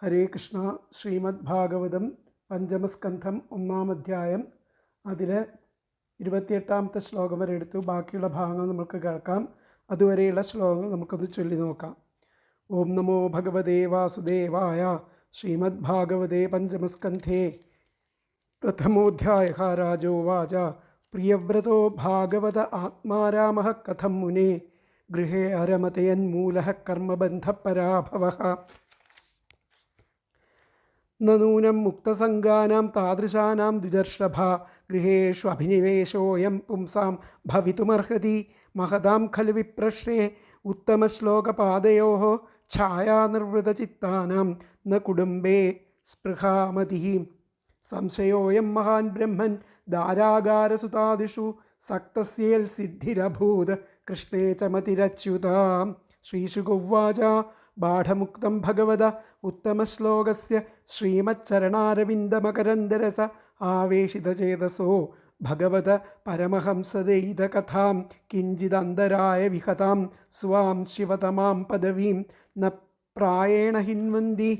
ഹരേ കൃഷ്ണ. ശ്രീമദ് ഭാഗവതം പഞ്ചമസ്കന്ധം 1-ാം അധ്യായം. അതിൽ 28-ാമത്തെ ശ്ലോകം വരെ എടുത്തു. ബാക്കിയുള്ള ഭാഗങ്ങൾ നമുക്ക് കേൾക്കാം. അതുവരെയുള്ള ശ്ലോകങ്ങൾ നമുക്കൊന്ന് ചൊല്ലി നോക്കാം. ഓം നമോ ഭഗവതേ വാസുദേവായ. ശ്രീമദ് ഭാഗവതേ പഞ്ചമസ്കന്ധേ പ്രഥമോധ്യായ. രാജോവാച പ്രിയവ്രതോ ഭാഗവത ആത്മാരാമഃ കഥം മുനെ ഗൃഹേ അരമതയന്മൂലഃ കർമ്മബന്ധപരാഭവഃ നൂനം മുക്തസംഗാനാം താദൃശാനാം ദ്വിജർഷഭ ഗൃഹേഷു അഭിനിവേശോയം പുംസാം ഭവിതുമർഹതി മഹതാം ഖലു വിപ്രശ്രേ ഉത്തമശ്ലോകപാദയോഃ ഛായാനിർവൃതചിത്താനാം ന കുടുംബേ സ്പൃഹാമതി സംശയോയം മഹാൻ ബ്രഹ്മൻ ദാരാഗാരസുതാദിഷു സക്തസ്യേൽ സിദ്ധിരഭൂത് കൃഷ്ണേ ച മതിരച്യുതാം. ശ്രീശുകോവാച ബാഢമുക്തം ഭഗവത ഉത്തമശ്ലോകസ്യ ശ്രീമച്ചരണാരവിന്ദമകരന്ദരസ ആവേശിതചേതസോ ഭഗവത പരമഹംസദൈതകഥാം കിഞ്ചിദന്തരായ വിഹതാം സ്വാം ശിവതമാം പദവീം ന പ്രായേണ ഹിന്വന്തി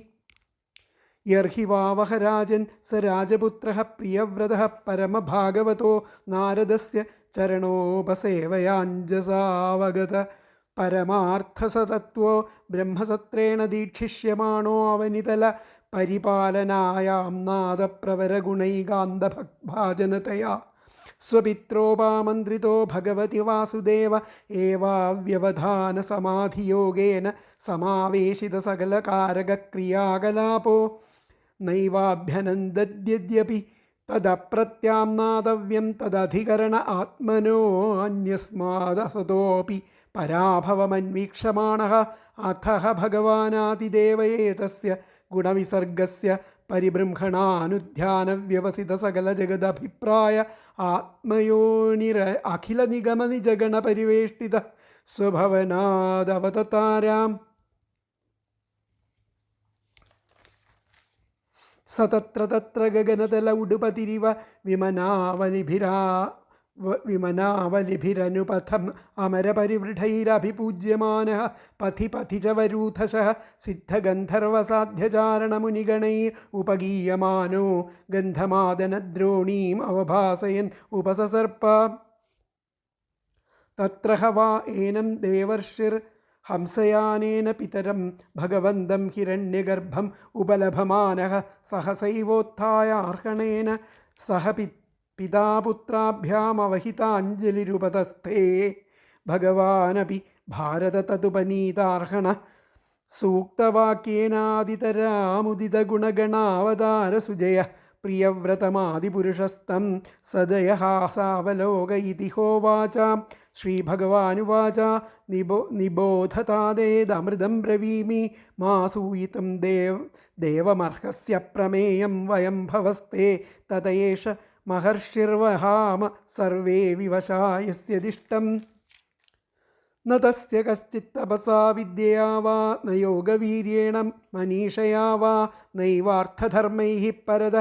യർഹി വാവഹ രാജൻ സ രാജപുത്രഃ പ്രിയവ്രതഃ പരമഭാഗവതോ നാരദസ്യ ചരണോപസേവയാഞ്ജസാവഗത പരമാർത്ഥസതത്വോ ബ്രഹ്മസത്രേണ ദീക്ഷിഷ്യമാണോ അവനിതല പരിപാലനായാം നാദപ്രവരഗുണൈകാന്തഭാജനതയാ സ്വപിത്രോപാമന്ത്രിതോ ഭഗവതി വാസുദേവ ഏവാവ്യവധാന സമാധിയോഗേന സമാവേശിത സകലകാരകക്രിയാകലാപോ നൈവാഭ്യനന്ദദ്യദ്യപി തദപ്രത്യാംനാദവ്യം തദധികരണ ആത്മനോ അന്യസ്മാദസതോപി പരാഭവമന്വീക്ഷമാണഃ അഥഃ ഭഗവാനാതിദേവയേതസ്യ ഗുണവിസർഗസ്യ പരിബൃംഹണാനുധ്യാനവ്യവസിത സകലജഗദഭിപ്രായ ആത്മയോനിര അഖിലനിഗമനിജഗണപരിവേഷ്ടിത സ്വഭവനാദവതതാരാം സതത്ര തത്ര ഗഗനതല ഉടുപതിരിവ വിമനാവലിഭിരനുപഥം അമരപരിവൃഢൈരഭിപൂജ്യമാനഃ പഥി പഥി ച വരൂഥശഃ സിദ്ധഗന്ധർവസാധ്യചാരണമുനിഗണൈർ ഉപഗീയമാനോ ഗന്ധമാദനദ്രോണീം അവഭാസയൻ ഉപസസർപ്പ തത്ര വാ ഏനം ദേവർഷിർ ഹംസയാനേന പിതരം ഭഗവന്തം ഹിരണ്യഗർഭം ഉപലഭമാനഃ സഹസൈവോത്ഥായ ആർഹണേന സഹ പിതാപുത്രാഭ്യാമവഹിതാഞ്ജലിരുപതസ്ഥേ ഭഗവാനപി ഭാരത തതുപനീതാർഹണ സൂക്തവാക്യേനാദിതരാമുദിതഗുണഗണാവതാരസുജയ പ്രിയവ്രതമാദിപുരുഷസ്തം സദയഹാസാവലോക ഇതി ഹോവാച. ശ്രീഭഗവാനുവാച നിബോധതാദേദമൃതം ബ്രവീമി മാസൂയിതും ദേവമർഹസ്യ പ്രമേയം വയം ഭവസ്തേ തതയേഷ മഹർഷിർവഹാമ സർവേ വിവശായസ്യദിഷ്ടം ന തസ്യ കശ്ചിത് തപസാ വിദ്യയാ വാ ന യോഗവീര്യേണ മനീഷയാ വാ നൈവാർത്ഥധർമ്മൈഃ പരത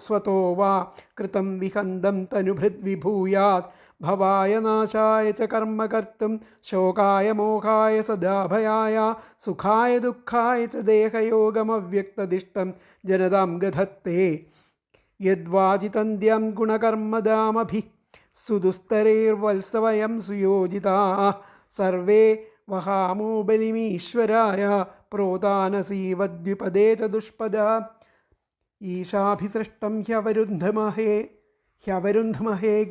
സ്വതോ വാ കൃതം വിഹന്തം തനുഭൃദ്വിഭൂയാത് ഭവായ നാശായ ച കർമ്മ കർത്തും ശോകായ മോഹായ സദാഭയായ സുഖായ ദുഃഖായ ച ദേഹയോഗമവ്യക്തദിഷ്ടം ജനതാം ഗധത്തെ യദ്വാജിതന്ത്യം ഗുണകർമ്മദാമഭി സുദുസ്തരൈർവത്സവയം സുയോജിതാഃ സർവേ വഹാമോ ബലിമീശ്വരായ പ്രോതാനസീവദ്വിപദേ ച ദുഷ്പദ ഈശാഭിസൃഷ്ടം ഹ്യവരുന്ധമഹേ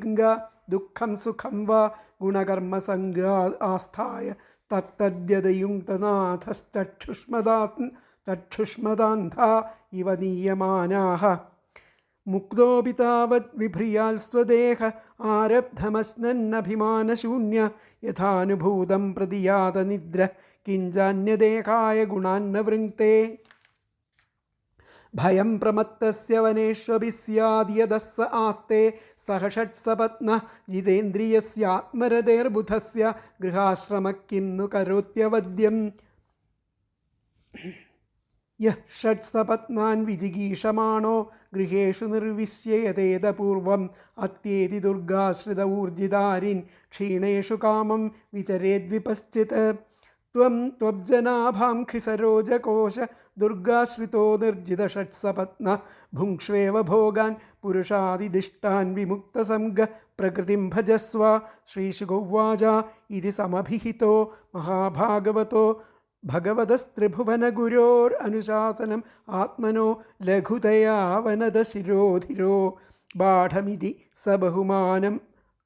ഗംഗ ദുഃഖം സുഖം വാ ഗുണകർമ്മസംഗാ ആസ്ഥായ തത്തദ്യതയുക്തനാഥശ്ചക്ഷുഷ്മദാന്ധാ ഇവ നീയമാനാഃ മുക്തോപി താവത് വിഭ്രിയാൽ സ്വദേഹ ആരബ്ധമശ്നന്നഭിമാനശൂന്യ യഥാനുഭൂതം പ്രതിയാത നിദ്ര കിഞ്ചാന്യദേഹായ ഗുണാന്ന വൃങ്ക്തേ ഭയം പ്രമത്തസ്യ വനേഷ്വപി സ്യാദ്യദസ്സ ആസ്തേ സഹ ഷട്സപത്നഃ ജിതേന്ദ്രിയസ്യാത്മരതേർബുധസ്യ ഗൃഹാശ്രമ കിം नु കരോത്യവദ്യം യഃ ഷട്സപത്നാൻ വിജിഗീഷമാണോ ഗൃഹേഷു നിർവിശ്യയതേദപൂർവം അത്യേതി ദുർഗാശ്രിത ഊർജിതാരിൻ ക്ഷീണേഷു കാമം വിചരേദ്വിപശ്ചിത് ത്വം ത്വബ്ജനാഭാം ഖിസരോജകോശ ദുർഗാശ്രിതോ നിർജിതഷട്സപത്ന ഭുങ്ക്ഷ്വേവ ഭോഗാൻ പുരുഷാദിദിഷ്ടാൻ വിമുക്തസംഗ പ്രകൃതിം ഭജസ്വ. ശ്രീശുകോവാച ഇതി സമഭിഹിതോ മഹാഭാഗവതോ ഭഗവതസ്ത്രിഭുവനഗുരോർ അനുശാസനം ആത്മനോ ലഘുതയാ വനദശിരോധിരോ ബാഠമിതി സബഹുമാനം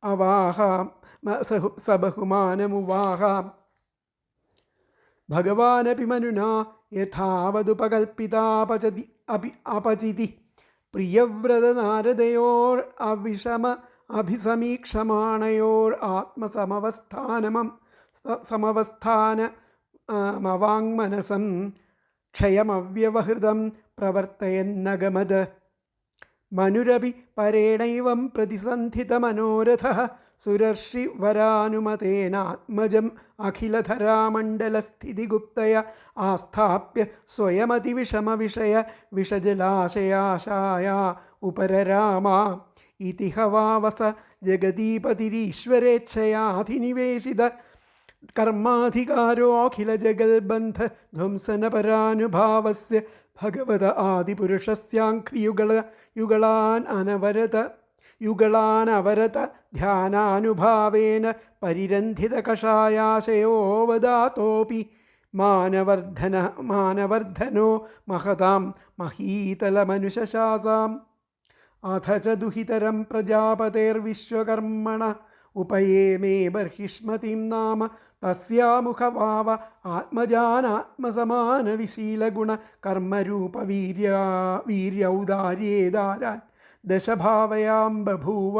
അവാഹാം സബഹുമാനമുവാഹാം. ഭഗവാനപി മനുനാ യഥാവതുപകൽപ്പിതാപചതി അപചിതി പ്രിയവ്രതനാരദയോർ അവിഷമ അഭിസമീക്ഷമാണയോർ ആത്മസമവസ്ഥാനമവാങ്മനസം ക്ഷയമവ്യവഹൃതം പ്രവർത്തയന്നഗമത്. മനുരപി പരേണൈവം പ്രതിസന്ധിതമനോരഥഃ സുരർഷിവരാനുമതേനാത്മജം അഖിലധരാമണ്ഡലസ്ഥിതിഗുപ്തയ ആസ്ഥാപ്യ സ്വയമതിവിഷമവിഷയ വിഷജലാശയാശായ ഉപരരാമ. ഇതി ഹവാവസ ജഗദീപതിരീശ്വരേച്ഛയാധിനിവേശിത കർമാധികാരോ അഖിലജഗൽബന്ധ ധ്വംസനപരാനുഭാവസ്യ ഭഗവത യുഗളാനവരത ധ്യാനാനുഭാവേന പരിരന്ധിതകഷായാശയോവദാതോപി മാനവർദ്ധനോ മഹതാം മഹീതലമനുശാസാം. അഥ ച ദുഹിതരം പ്രജാപതേർവിശ്വകർമ്മണ ഉപയേമേ ബർഹിഷ്മതിം നാമ തസ്യാമുഖവാവ ആത്മജാനാത്മസമാനവിശീലഗുണ കർമ്മരൂപ വീര്യൗദാര്യേദാരാൻ ദശഭാവയാം ബഭൂവ.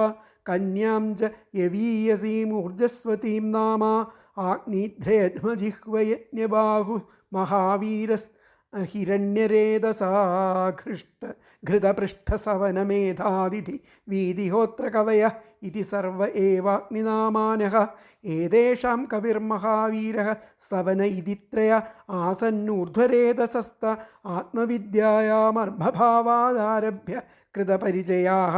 കന്യാം ച യവീയസീമൂർജസ്വതീം നാമ ആഗ്നിധ്രേധ്മജിഹ്വയജ്ഞബാഹു മഹാവീരസ് ഹിരണ്യരേതസാ ഘൃതപൃഷ്ഠസവനമേധാതിഥി വീതിഹോത്രകവയ ഇതി സർവ ഏവാഗ്നിനാമാനഃ. ഏതേഷാം കവിർമഹാവീരഃ സവന ഇതിത്രയ ആസന്നൂർധ്വരേതസസ്ത ആത്മവിദ്യായാമർഭഭാവാദാരഭ്യ കൃതപരിചയാഃ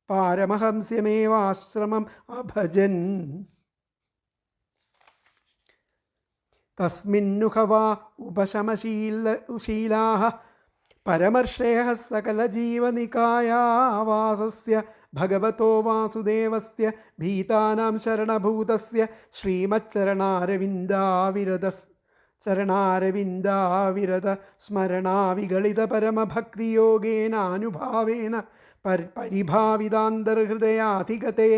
പാരമഹംസ്യമേവാശ്രമം അഭജൻ. തസ്മിന്നുഹവാ ഉപശമശീലാഃ പരമർഷേഃ സകലജീവനികായാവാസസ്യ ഭഗവതോ വാസുദേവസ്യ ഭീതാനാം ശരണഭൂതസ്യ ശ്രീമച്ചരണാരവിന്ദാവിരത സ്മരണാവിഗളിത പരമഭക്തിയോഗേനാനുഭാവേന പരിഭാവിതാന്തർഹൃദയാധിഗതേ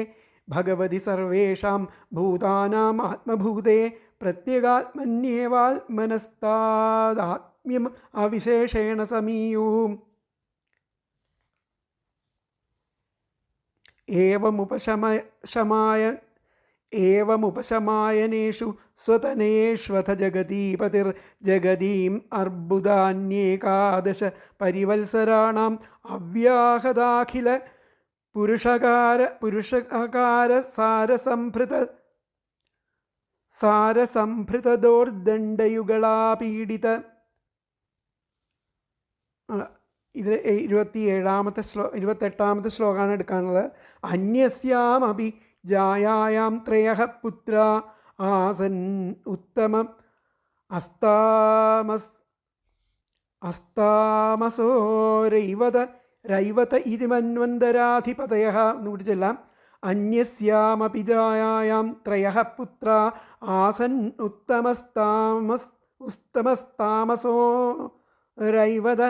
ഭഗവതി സർവേഷാം ഭൂതാനാം ആത്മഭൂതേ പ്രത്യേകാത്മന്യേവാത്മനസ്താദാത്മ്യം അവിശേഷേണ സമീയൂം. ഏവമുപശമായനേഷു സ്വതനേഷ്വഥ ജഗതീപതിർജഗതീം അർബുദാന്യേകാദശ പരിവത്സരാണാം അവ്യാഹതാഖില പുരുഷകാര സാരസംഭൃതദോർദണ്ഡയുഗളാപീഡിത. ഇതിൽ 28ാമത്തെ ശ്ലോകമാണ് എടുക്കാനുള്ളത്. അന്യസ്യാമപി ജായായാം ത്രയഃ പുത്ര ആസൻ ഉത്തമം അസ്താമസോ രൈവത ഇതി മന്വന്തരാധിപതയഃ. എന്നുകൂടി ചൊല്ലാം. അന്യസ്യാമപി ജായായാം ത്രയഃ പുത്ര ആസൻ ഉത്തമസ്താമസോ രൈവത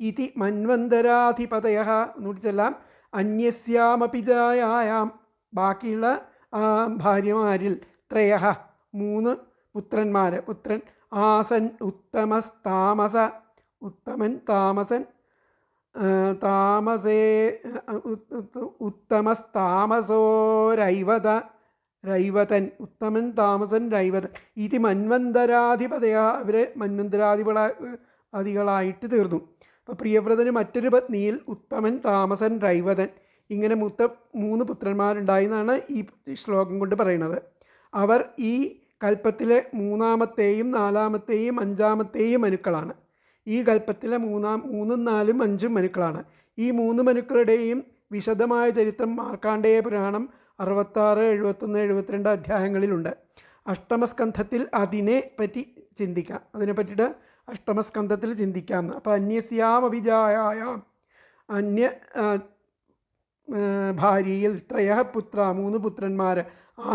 ഇതി മന്വന്തരാധിപതയഃ. എന്നുകൂടി ചൊല്ലാം. അന്യസ്യാമപി ജായായാം ബാക്കിയുള്ള ഭാര്യമാരിൽ ത്രയഃ 3 പുത്രൻ ആസൻ ഉത്തമൻ താമസൻ ഉത്തമസ്താമസോ രൈവതൻ ഉത്തമൻ താമസൻ രൈവതൻ ഇതി മന്വന്തരാധിപതയ. അവരെ മന്വന്തരാധികളായിട്ട് തീർന്നു. അപ്പോൾ പ്രിയവ്രതന് മറ്റൊരു പത്നിയിൽ ഉത്തമൻ താമസൻ രൈവതൻ ഇങ്ങനെ 3 പുത്രന്മാരുണ്ടായി എന്നാണ് ഈ ശ്ലോകം കൊണ്ട് പറയുന്നത്. അവർ ഈ കൽപ്പത്തിലെ 3ാമത്തെയും 4ാമത്തെയും 5ാമത്തെയും മനുക്കളാണ്. ഈ കൽപ്പത്തിലെ 3, 4, 5 മനുക്കളാണ്. ഈ 3 മനുക്കളുടെയും വിശദമായ ചരിത്രം മാർക്കാണ്ഡേയ പുരാണം 66, 71, 72 അധ്യായങ്ങളിലുണ്ട്. അഷ്ടമസ്കന്ധത്തിൽ അതിനെ പറ്റി ചിന്തിക്കാം. അതിനെ പറ്റിയിട്ട് അഷ്ടമസ്കന്ധത്തിൽ ചിന്തിക്കാം. അപ്പോൾ അന്യസ്യാമഭിജായാം അന്യ ഭാര്യയിൽ ത്രയഃ പുത്ര 3 പുത്രന്മാർ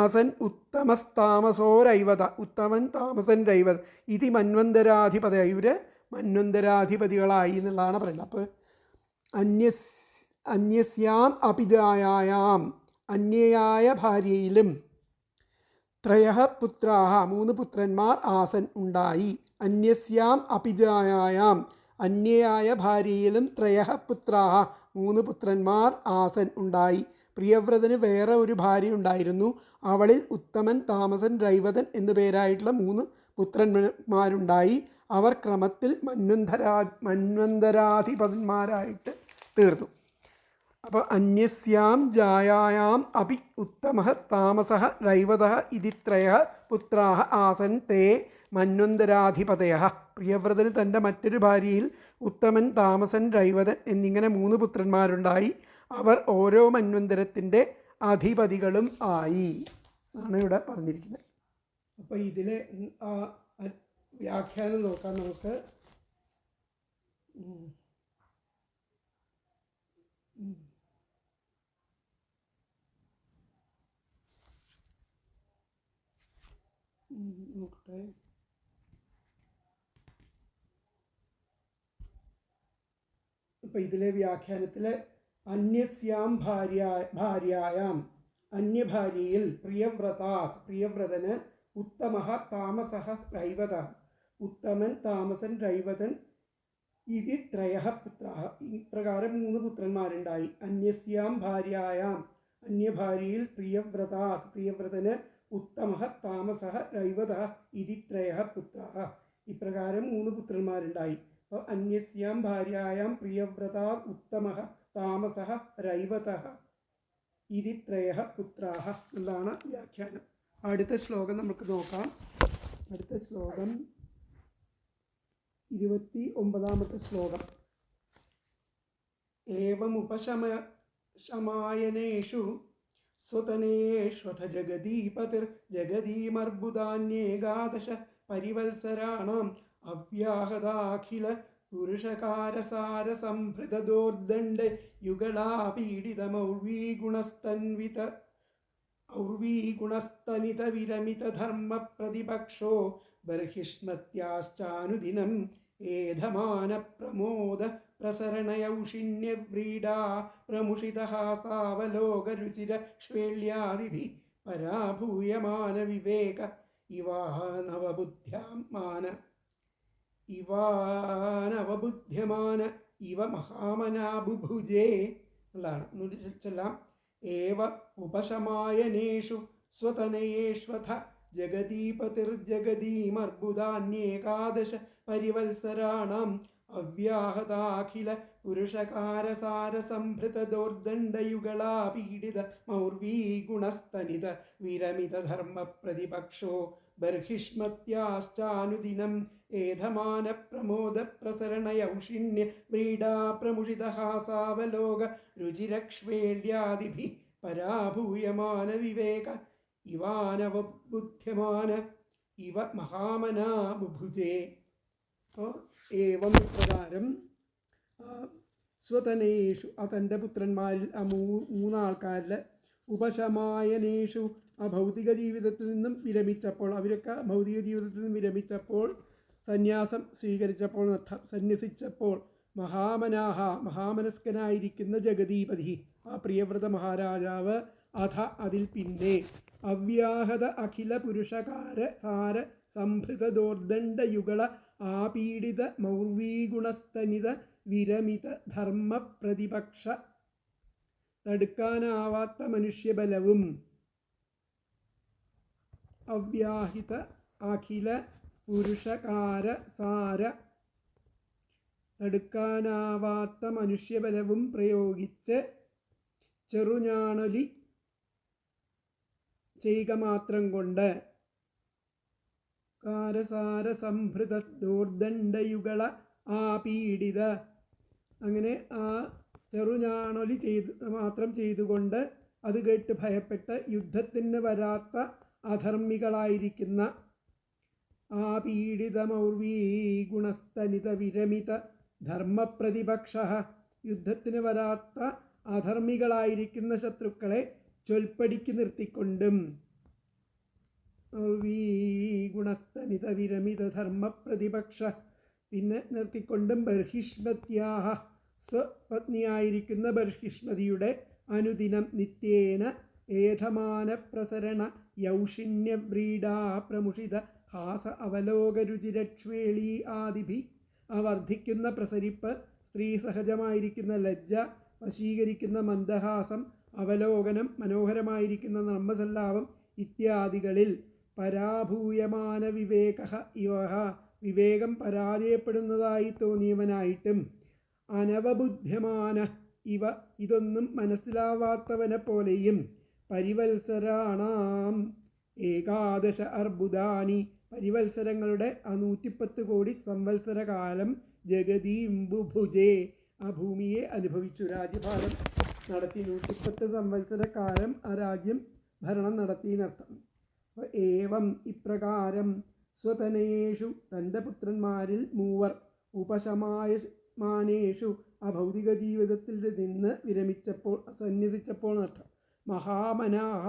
ആസൻ ഉത്തമസ്താമസോരൈവത ഉത്തമൻ താമസൻ രൈവത ഇത് മന്വന്തരാധിപതി ഇവർ മന്വന്തരാധിപതികളായി എന്നുള്ളതാണ് പറയുന്നത്. അപ്പോൾ അന്യസ്യാം അഭിജായാം അന്യയായ ഭാര്യയിലും ത്രയഃ പുത്രാഹ 3 പുത്രന്മാർ ആസൻ ഉണ്ടായി. അന്യസ്യാം അഭിജായാം അന്യയായ ഭാര്യയിലും ത്രയഃ പുത്രാഹ 3 പുത്രന്മാർ ആസൻ ഉണ്ടായി. പ്രിയവ്രതന് വേറെ ഒരു ഭാര്യ ഉണ്ടായിരുന്നു. അവളിൽ ഉത്തമൻ താമസൻ രൈവതൻ എന്നു പേരായിട്ടുള്ള 3 പുത്രന്മാരുണ്ടായി. അവർ ക്രമത്തിൽ മന്വന്തരാധിപന്മാരായിട്ട് തീർന്നു. അപ്പോൾ അന്യസ്യാം ജായായാം അപി ഉത്തമഃ താമസഃ രൈവതഃ ഇതി ത്രയഃ പുത്രാഃ ആസൻ തേ മന്വന്തരാധിപതയഃ. പ്രിയവ്രതന് തൻ്റെ മറ്റൊരു ഭാര്യയിൽ ഉത്തമൻ താമസൻ രൈവതൻ എന്നിങ്ങനെ 3 പുത്രന്മാരുണ്ടായി. അവർ ഓരോ മന്വന്തരത്തിൻ്റെ അധിപതികളും ആയി ആണ് ഇവിടെ പറഞ്ഞിരിക്കുന്നത്. അപ്പോൾ ഇതിലെ വ്യാഖ്യാനം നോക്കാം നമുക്ക്. നോക്കട്ടെ. ഇപ്പം ഇതിലെ വ്യാഖ്യാനത്തിൽ അന്യസ്യാം ഭാര്യായാം അന്യഭാര്യയിൽ പ്രിയവ്രതന് ഉത്തമഃ താമസഃ രൈവത ഉത്തമൻ താമസൻ രൈവതൻ ഇതി ത്രയഃ പുത്രാഃ ഇപ്രകാരം 3 പുത്രന്മാരുണ്ടായി. അന്യസ്യാം ഭാര്യായാം അന്യഭാര്യയിൽ പ്രിയവ്രതന് ഉത്തമഃ താമസഃ രൈവതഃ ഇതി ത്രയഃ പുത്രാഃ ഇപ്രകാരം 3 പുത്രന്മാരുണ്ടായി. അപ്പോൾ അന്യസ്യാം ഭാര്യായാം പ്രിയവ്രതാ ഉത്തമഃ താമസഃ രൈവതഃ ഇതി ത്രയഃ പുത്രാഃ എന്നാണ് വ്യാഖ്യാനം. അടുത്ത ശ്ലോകം നമുക്ക് നോക്കാം. അടുത്ത ശ്ലോകം 29ാമത്തെ ശ്ലോകം. ഏവമുപശമായനേഷു സ്വതനേഷ്വഥ ജഗദീപതിർജഗദീമർബുദാന്യേകാദശ പരിവത്സരാണാം അവ്യാഹതാഖില പുരുഷകാരസാരസംഭൃതദോർദണ്ഡ യുഗളാപീഡിതമൗർവീഗുണസ്തനിത വിരമിതധർമ്മപ്രതിപക്ഷോ ബർഹിഷ്മത്യാശ്ചാനുദിനം ഏധമാന പ്രമോദ പ്രസരണയൗഷിണ്യവ്രീഡാ പ്രമുഷിതഹാസാവലോകരുചിര ശ്വേള്യാദിഭി പരാഭൂയമാന വിവേക ഇവാനവബുദ്ധ്യമാന ഇവ മഹാമനാബുഭുജേ എന്നാണ്. ഒന്നുകൂടി ചൊല്ലാം. ഏവ ഉപശമായനേഷു സ്വതനയേഷ്വഥ ജഗദീപതിർജഗദീമർബുദാന്യേകാദശ പരിവത്സരാണാം അവ്യാഹതാഖില പുരുഷകാരസാരസംഭൃതദോർദണ്ഡയുഗളാപീഡിത മൗർവീഗുണസ്തനിത വിരമിതധർമ്മപ്രതിപക്ഷോ ബർഹിഷ്മത്യാശ്ചാനുദിനം ഏധമാന പ്രമോദ പ്രസരണയൗഷിണ്യ വ്രീഡാ പ്രമുഷിതഹാസാവലോക രുചിരക്ഷ്വേള്യാദിഭി പരാഭൂയമാന വിവേക ഇവാനവബുദ്ധ്യമാന ഇവ മഹാമനാ ബുഭുജേ. അപ്പോൾ ഏവം പ്രകാരം സ്വതനേഷു തൻ്റെ പുത്രന്മാരിൽ 3 ആൾക്കാരിൽ ഉപശമായനേഷു ഭൗതിക ജീവിതത്തിൽ നിന്നും വിരമിച്ചപ്പോൾ അവരൊക്കെ ഭൗതിക ജീവിതത്തിൽ നിന്നും വിരമിച്ചപ്പോൾ സന്യാസം സ്വീകരിച്ചപ്പോൾ സന്യസിച്ചപ്പോൾ മഹാമനസ്കനായിരിക്കുന്ന ജഗദീപതി പ്രിയവ്രത മഹാരാജാവ് അതിൽ പിന്നെ അവ്യാഹത അഖില പുരുഷകാര സാര സംഭൃതദോർദണ്ഡയുഗള ആപീഡിത മൗർവീഗുണസ്തനിത വിരമിത ധർമ്മപ്രതിപക്ഷ തടുക്കാനാവാത്ത മനുഷ്യബലവും അവ്യാഹിത അഖില പുരുഷകാര സാര തടുക്കാനാവാത്ത മനുഷ്യബലവും പ്രയോഗിച്ച് ചെറുഞാണൊലി ചെയ്യുക മാത്രം കൊണ്ട് കാരസാര സംഭൃത ദോർദണ്ഡയുഗള ആപീഡിത അങ്ങനെ ആ ചെറുഞാണൊലി മാത്രം ചെയ്തുകൊണ്ട് അത് കേട്ട് ഭയപ്പെട്ട് യുദ്ധത്തിന് വരാത്ത അധർമ്മികളായിരിക്കുന്ന ആപീഡിതമൗർവീ ഗുണസ്തനിത വിരമിത ധർമ്മപ്രതിപക്ഷ. യുദ്ധത്തിന് വരാത്ത അധർമ്മികളായിരിക്കുന്ന ശത്രുക്കളെ ചൊൽപ്പടിക്ക് നിർത്തിക്കൊണ്ടും ഗുണസ്തനിത വിരമിത ധർമ്മപ്രതിപക്ഷ പിന്നെ നിർത്തിക്കൊണ്ടും ബർഹിഷ്മത്യാഹ സ്വപത്നിയായിരിക്കുന്ന ബർഹിഷ്മതിയുടെ അനുദിനം നിത്യേന ഏധമാന പ്രസരണ യൗഷിണ്യവ്രീഡാ പ്രമുഷിത ഹാസ അവലോകരുചിരക്ഷ്വേളീ ആദിഭി. വർദ്ധിക്കുന്ന പ്രസരിപ്പ്, സ്ത്രീ സഹജമായിരിക്കുന്ന ലജ്ജ, വശീകരിക്കുന്ന മന്ദഹാസം, അവലോകനം, മനോഹരമായിരിക്കുന്ന നർമ്മസല്ലാപം ഇത്യാദികളിൽ പരാഭൂയമാന വിവേക ഇവ വിവേകം പരാജയപ്പെടുന്നതായി തോന്നിയവനായിട്ടും അനവബുദ്ധ്യമാന ഇവ ഇതൊന്നും മനസ്സിലാവാത്തവനെ പോലെയും പരിവത്സരാണാം ഏകാദശ അർബുദാനി പരിവത്സരങ്ങളുടെ 110 കോടി സംവത്സരകാലം ജഗതീം ബുഭുജേ ആ ഭൂമിയെ അനുഭവിച്ചു, രാജ്യഭാരം നടത്തി. 110 സംവത്സരക്കാലം ആ രാജ്യം ഭരണം നടത്തിയെന്നർത്ഥം. ഏവം ഇപ്രകാരം സ്വതനയേഷു തൻ്റെ പുത്രന്മാരിൽ 3 ഉപശമായമാനേഷു ആ ഭൗതിക ജീവിതത്തിൽ നിന്ന് വിരമിച്ചപ്പോൾ സന്യസിച്ചപ്പോൾ എന്നർത്ഥം. മഹാമനാഹ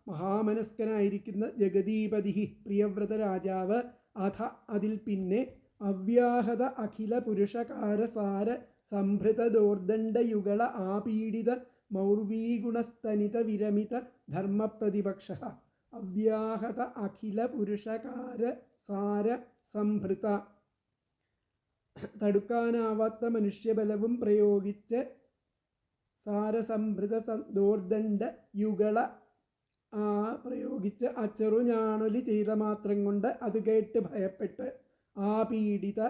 മഹാമനസ്കനായിരിക്കുന്ന ജഗദീപതി പ്രിയവ്രത രാജാവ് അഥ അതിൽ പിന്നെ അവ്യാഹത അഖില പുരുഷകാരസാര സംഭൃത ദോർദണ്ഡയുഗള ആപീഡിത മൗർവീഗുണസ്തനിത വിരമിത ധർമ്മപ്രതിപക്ഷ. അവ്യാഹത അഖില പുരുഷകാര സാര സംഭൃത തടുക്കാനാവാത്ത മനുഷ്യബലവും പ്രയോഗിച്ച് സാരസംഭൃത ദോർദണ്ഡ യുഗള പ്രയോഗിച്ച് ചെറുഞാണൊലി ചെയ്ത മാത്രം കൊണ്ട് അത് കേട്ട് ഭയപ്പെട്ട് ആപീഡിത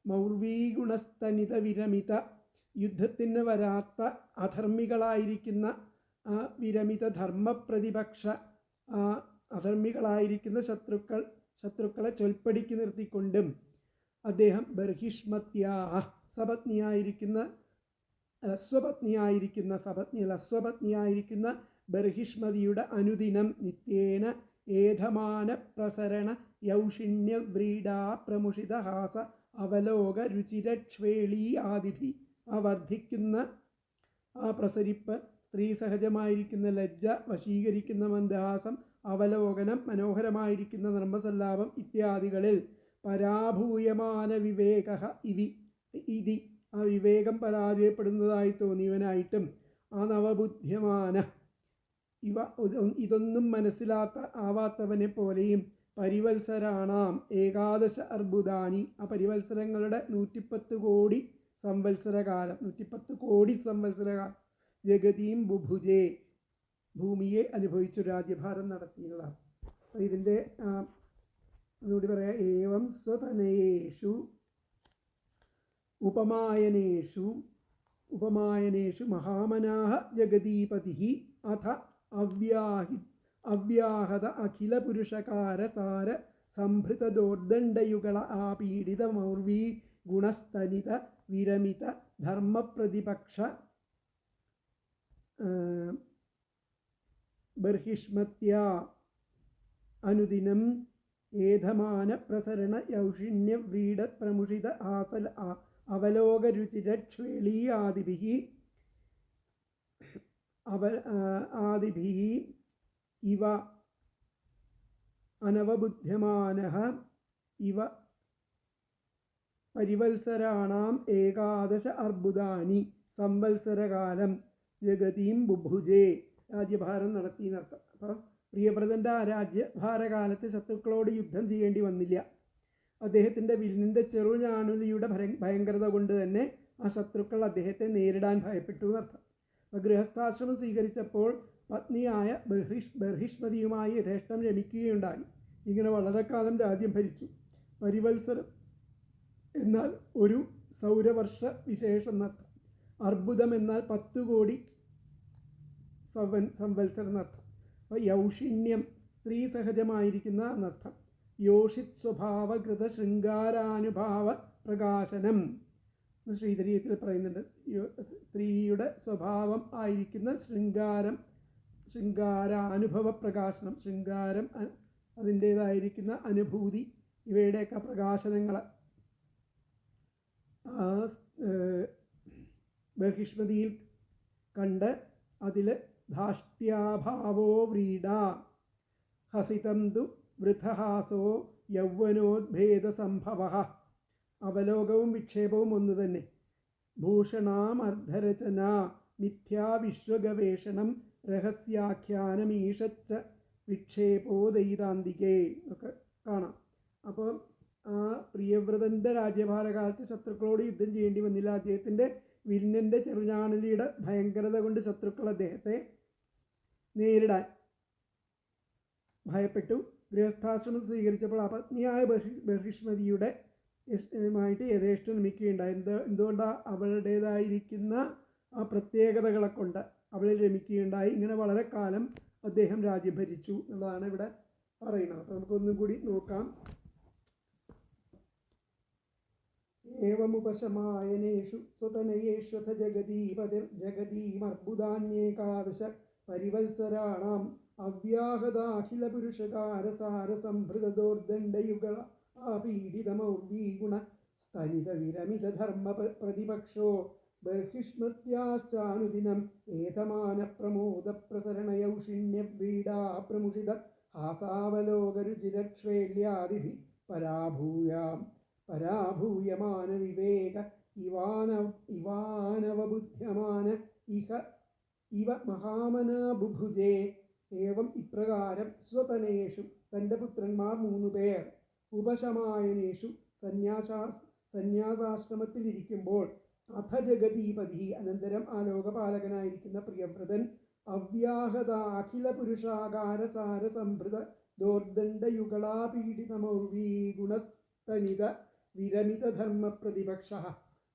മൗർവീഗുണസ്തനിത വിരമിത യുദ്ധത്തിന് വരാത്ത അധർമ്മികളായിരിക്കുന്ന വിരമിത ധർമ്മപ്രതിപക്ഷ അധർമ്മികളായിരിക്കുന്ന ശത്രുക്കളെ ചൊൽപ്പടിക്ക് നിർത്തിക്കൊണ്ടും അദ്ദേഹം ബർഹിഷ്മത്യാ സ്വപത്നിയായിരിക്കുന്ന ബർഹിഷ്മതിയുടെ അനുദിനം നിത്യേന ഏധമാന പ്രസരണ യൗഷിണ്യ വ്രീഡാ പ്രമുഷിത ഹാസ അവലോക രുചിരക്ഷ്വേളീ ആദിഭി വർദ്ധിക്കുന്ന പ്രസരിപ്പ്, സ്ത്രീ സഹജമായിരിക്കുന്ന ലജ്ജ, വശീകരിക്കുന്ന മന്ദഹാസം, അവലോകനം, മനോഹരമായിരിക്കുന്ന നർമ്മസല്ലാപം ഇത്യാദികളിൽ പരാഭൂയമാന വിവേക ഇതി ആ വിവേകം പരാജയപ്പെടുന്നതായി തോന്നിയവനായിട്ടും നവബുദ്ധ്യമാന ഇവ ഇതൊന്നും ആവാത്തവനെ പോലെയും പരിവത്സരാണാം ഏകാദശ അർബുദാനി ആ പരിവത്സരങ്ങളുടെ 110 കോടി സംവത്സരകാലം 110 കോടി സംവത്സരകാലം ജഗതീം ബുഭുജേ ഭൂമിയെ അനുഭവിച്ചു, രാജ്യഭാരം നടത്തിയുള്ള. ഇതിൻ്റെ ഒന്നുകൂടി പറയാം. ഏവം സ്വതനയേഷു ഉപമായനേഷു മഹാമനാഹ ജഗദീപതി അഥ അവ്യാഹത അഖില പുരുഷകാര സാര സംഭൃത ദോർദണ്ഡയുഗള ആപീഡിത മൗർവീ ഗുണസ്തനിത വിരമിത ധർമ്മപ്രതിപക്ഷ ബർഹിഷ്മത്യാ അനുദിനം ഏധമാന പ്രസരണ യൗഷിണ്യ വ്രീഡ പ്രമുഷിത ആസൽ അവലോക രുചിരക്ഷ്വേളീ ആദിഭി ഇവ അനവബുദ്ധ്യമാനഃ ഇവ പരിവത്സരാണാം ഏകാദശ അർബുദാനി സംവത്സരകാലം ജഗതീം ബുഭുജേ രാജ്യഭാരം നടത്തിയെന്നർത്ഥം. അപ്പം പ്രിയവ്രതൻ്റെ ആ രാജ്യഭാരകാലത്ത് ശത്രുക്കളോട് യുദ്ധം ചെയ്യേണ്ടി വന്നില്ല. അദ്ദേഹത്തിൻ്റെ വില്ലിൻ്റെ ചെറുഞാണുലിയുടെ ഭയങ്കരത കൊണ്ട് തന്നെ ആ ശത്രുക്കൾ അദ്ദേഹത്തെ നേരിടാൻ ഭയപ്പെട്ടു എന്നർത്ഥം. അപ്പോൾ ഗൃഹസ്ഥാശ്രമം സ്വീകരിച്ചപ്പോൾ പത്നിയായ ബർഹിഷ്മതിയുമായി യഥേഷ്ടം രമിക്കുകയുണ്ടായി. ഇങ്ങനെ വളരെ കാലം രാജ്യം ഭരിച്ചു. പരിവത്സരം എന്നാൽ ഒരു സൗരവർഷ വിശേഷം എന്നർത്ഥം. അർബുദം എന്നാൽ 10 കോടി സംവത്സരം എന്നർത്ഥം. അപ്പോൾ യൗഷിണ്യം സ്ത്രീ സഹജമായിരിക്കുന്ന എന്നർത്ഥം. യോഷിത് സ്വഭാവകൃത ശൃംഗാരാനുഭാവ പ്രകാശനം ശ്രീധരീയത്തിൽ പറയുന്നുണ്ട്. സ്ത്രീയുടെ സ്വഭാവം ആയിരിക്കുന്ന ശൃംഗാരാനുഭവ പ്രകാശനം, ശൃംഗാരം അതിൻ്റേതായിരിക്കുന്ന അനുഭൂതി ഇവയുടെയൊക്കെ പ്രകാശനങ്ങൾ ബർഹിഷ്മതിയിൽ കണ്ട് അതിൽ ധാഷ്ട്യാഭാവോ വ്രീഡ ഹസിതം തു വൃഥഹാസോ യൗവനോദ്ഭേദസംഭവ. അവലോകവും വിക്ഷേപവും ഒന്നു തന്നെ. ഭൂഷണാമർദ്ധരചന മിഥ്യാവിശ്വഗവേഷണം രഹസ്യാഖ്യാനമീഷച്ച വിക്ഷേപോ ദൈതാന്തികേ ഒക്കെ കാണാം. അപ്പോൾ ആ പ്രിയവ്രതൻ്റെ രാജ്യഭാരകാലത്ത് ശത്രുക്കളോട് യുദ്ധം ചെയ്യേണ്ടി വന്നില്ല. അദ്ദേഹത്തിൻ്റെ വില്ലൻ്റെ ചെറുഞാണലിയുടെ ഭയങ്കരത കൊണ്ട് ശത്രുക്കൾ അദ്ദേഹത്തെ നേരിടാൻ ഭയപ്പെട്ടു. ഗൃഹസ്ഥാശ്രമം സ്വീകരിച്ചപ്പോൾ അപത്നിയായ ബർഹിഷ്മതിയുടെ മായിട്ട് യഥേഷ്ടം രമിക്കുകയുണ്ടായി. എന്തുകൊണ്ടാണ് അവളുടേതായിരിക്കുന്ന ആ പ്രത്യേകതകളെ കൊണ്ട് അവളിൽ രമിക്കുകയുണ്ടായി. ഇങ്ങനെ വളരെ കാലം അദ്ദേഹം രാജ്യം ഭരിച്ചു എന്നുള്ളതാണ് ഇവിടെ പറയുന്നത്. അപ്പോൾ നമുക്കൊന്നും കൂടി നോക്കാം. ഏവമുപശമായനേഷു സ്വതനയേഷ്വഥ ജഗതീമർബുദാന്യേകാദശ പരിവത്സരാണാം അവ്യാഹതാഖില പുരുഷകാരസാരസംഭൃതദോർദണ്ഡയുഗള ആപീഡിതമൗർവീഗുണ സ്തനിത വിരമിത ധർമ്മ പ്രതിപക്ഷോ ബർഹിഷ്മത്യാശ്ചാനുദിനം ഏതമാന പ്രമോദ പ്രസരണയൗഷിണ്യവ്രീഡാ പ്രമുഷിത ഹാസാവലോകരുചിരക്ഷേല്യാദിഭി പരാഭൂയമാന വിവേക ഇവാനവബുദ്ധ്യമാന ഇവ മഹാമനാ ബുഭുജേ. ഏവം ഇപ്രകാരം സ്വതനേഷു തൻ്റെ പുത്രന്മാർ 3 പേർ, ഉപശമായനേഷു സന്യാസാശ്രമത്തിലിരിക്കുമ്പോൾ, അഥ ജഗതീപതി അനന്തരം ആ ലോകപാലകനായിരിക്കുന്ന പ്രിയവ്രതൻ, അവ്യാഹത അഖില പുരുഷാകാരസാര സംഭൃത ദോർദണ്ഡയുഗളാപീഡിതമൗർവീഗുണസ്തനിത വിരമിത ധർമ്മ പ്രതിപക്ഷ.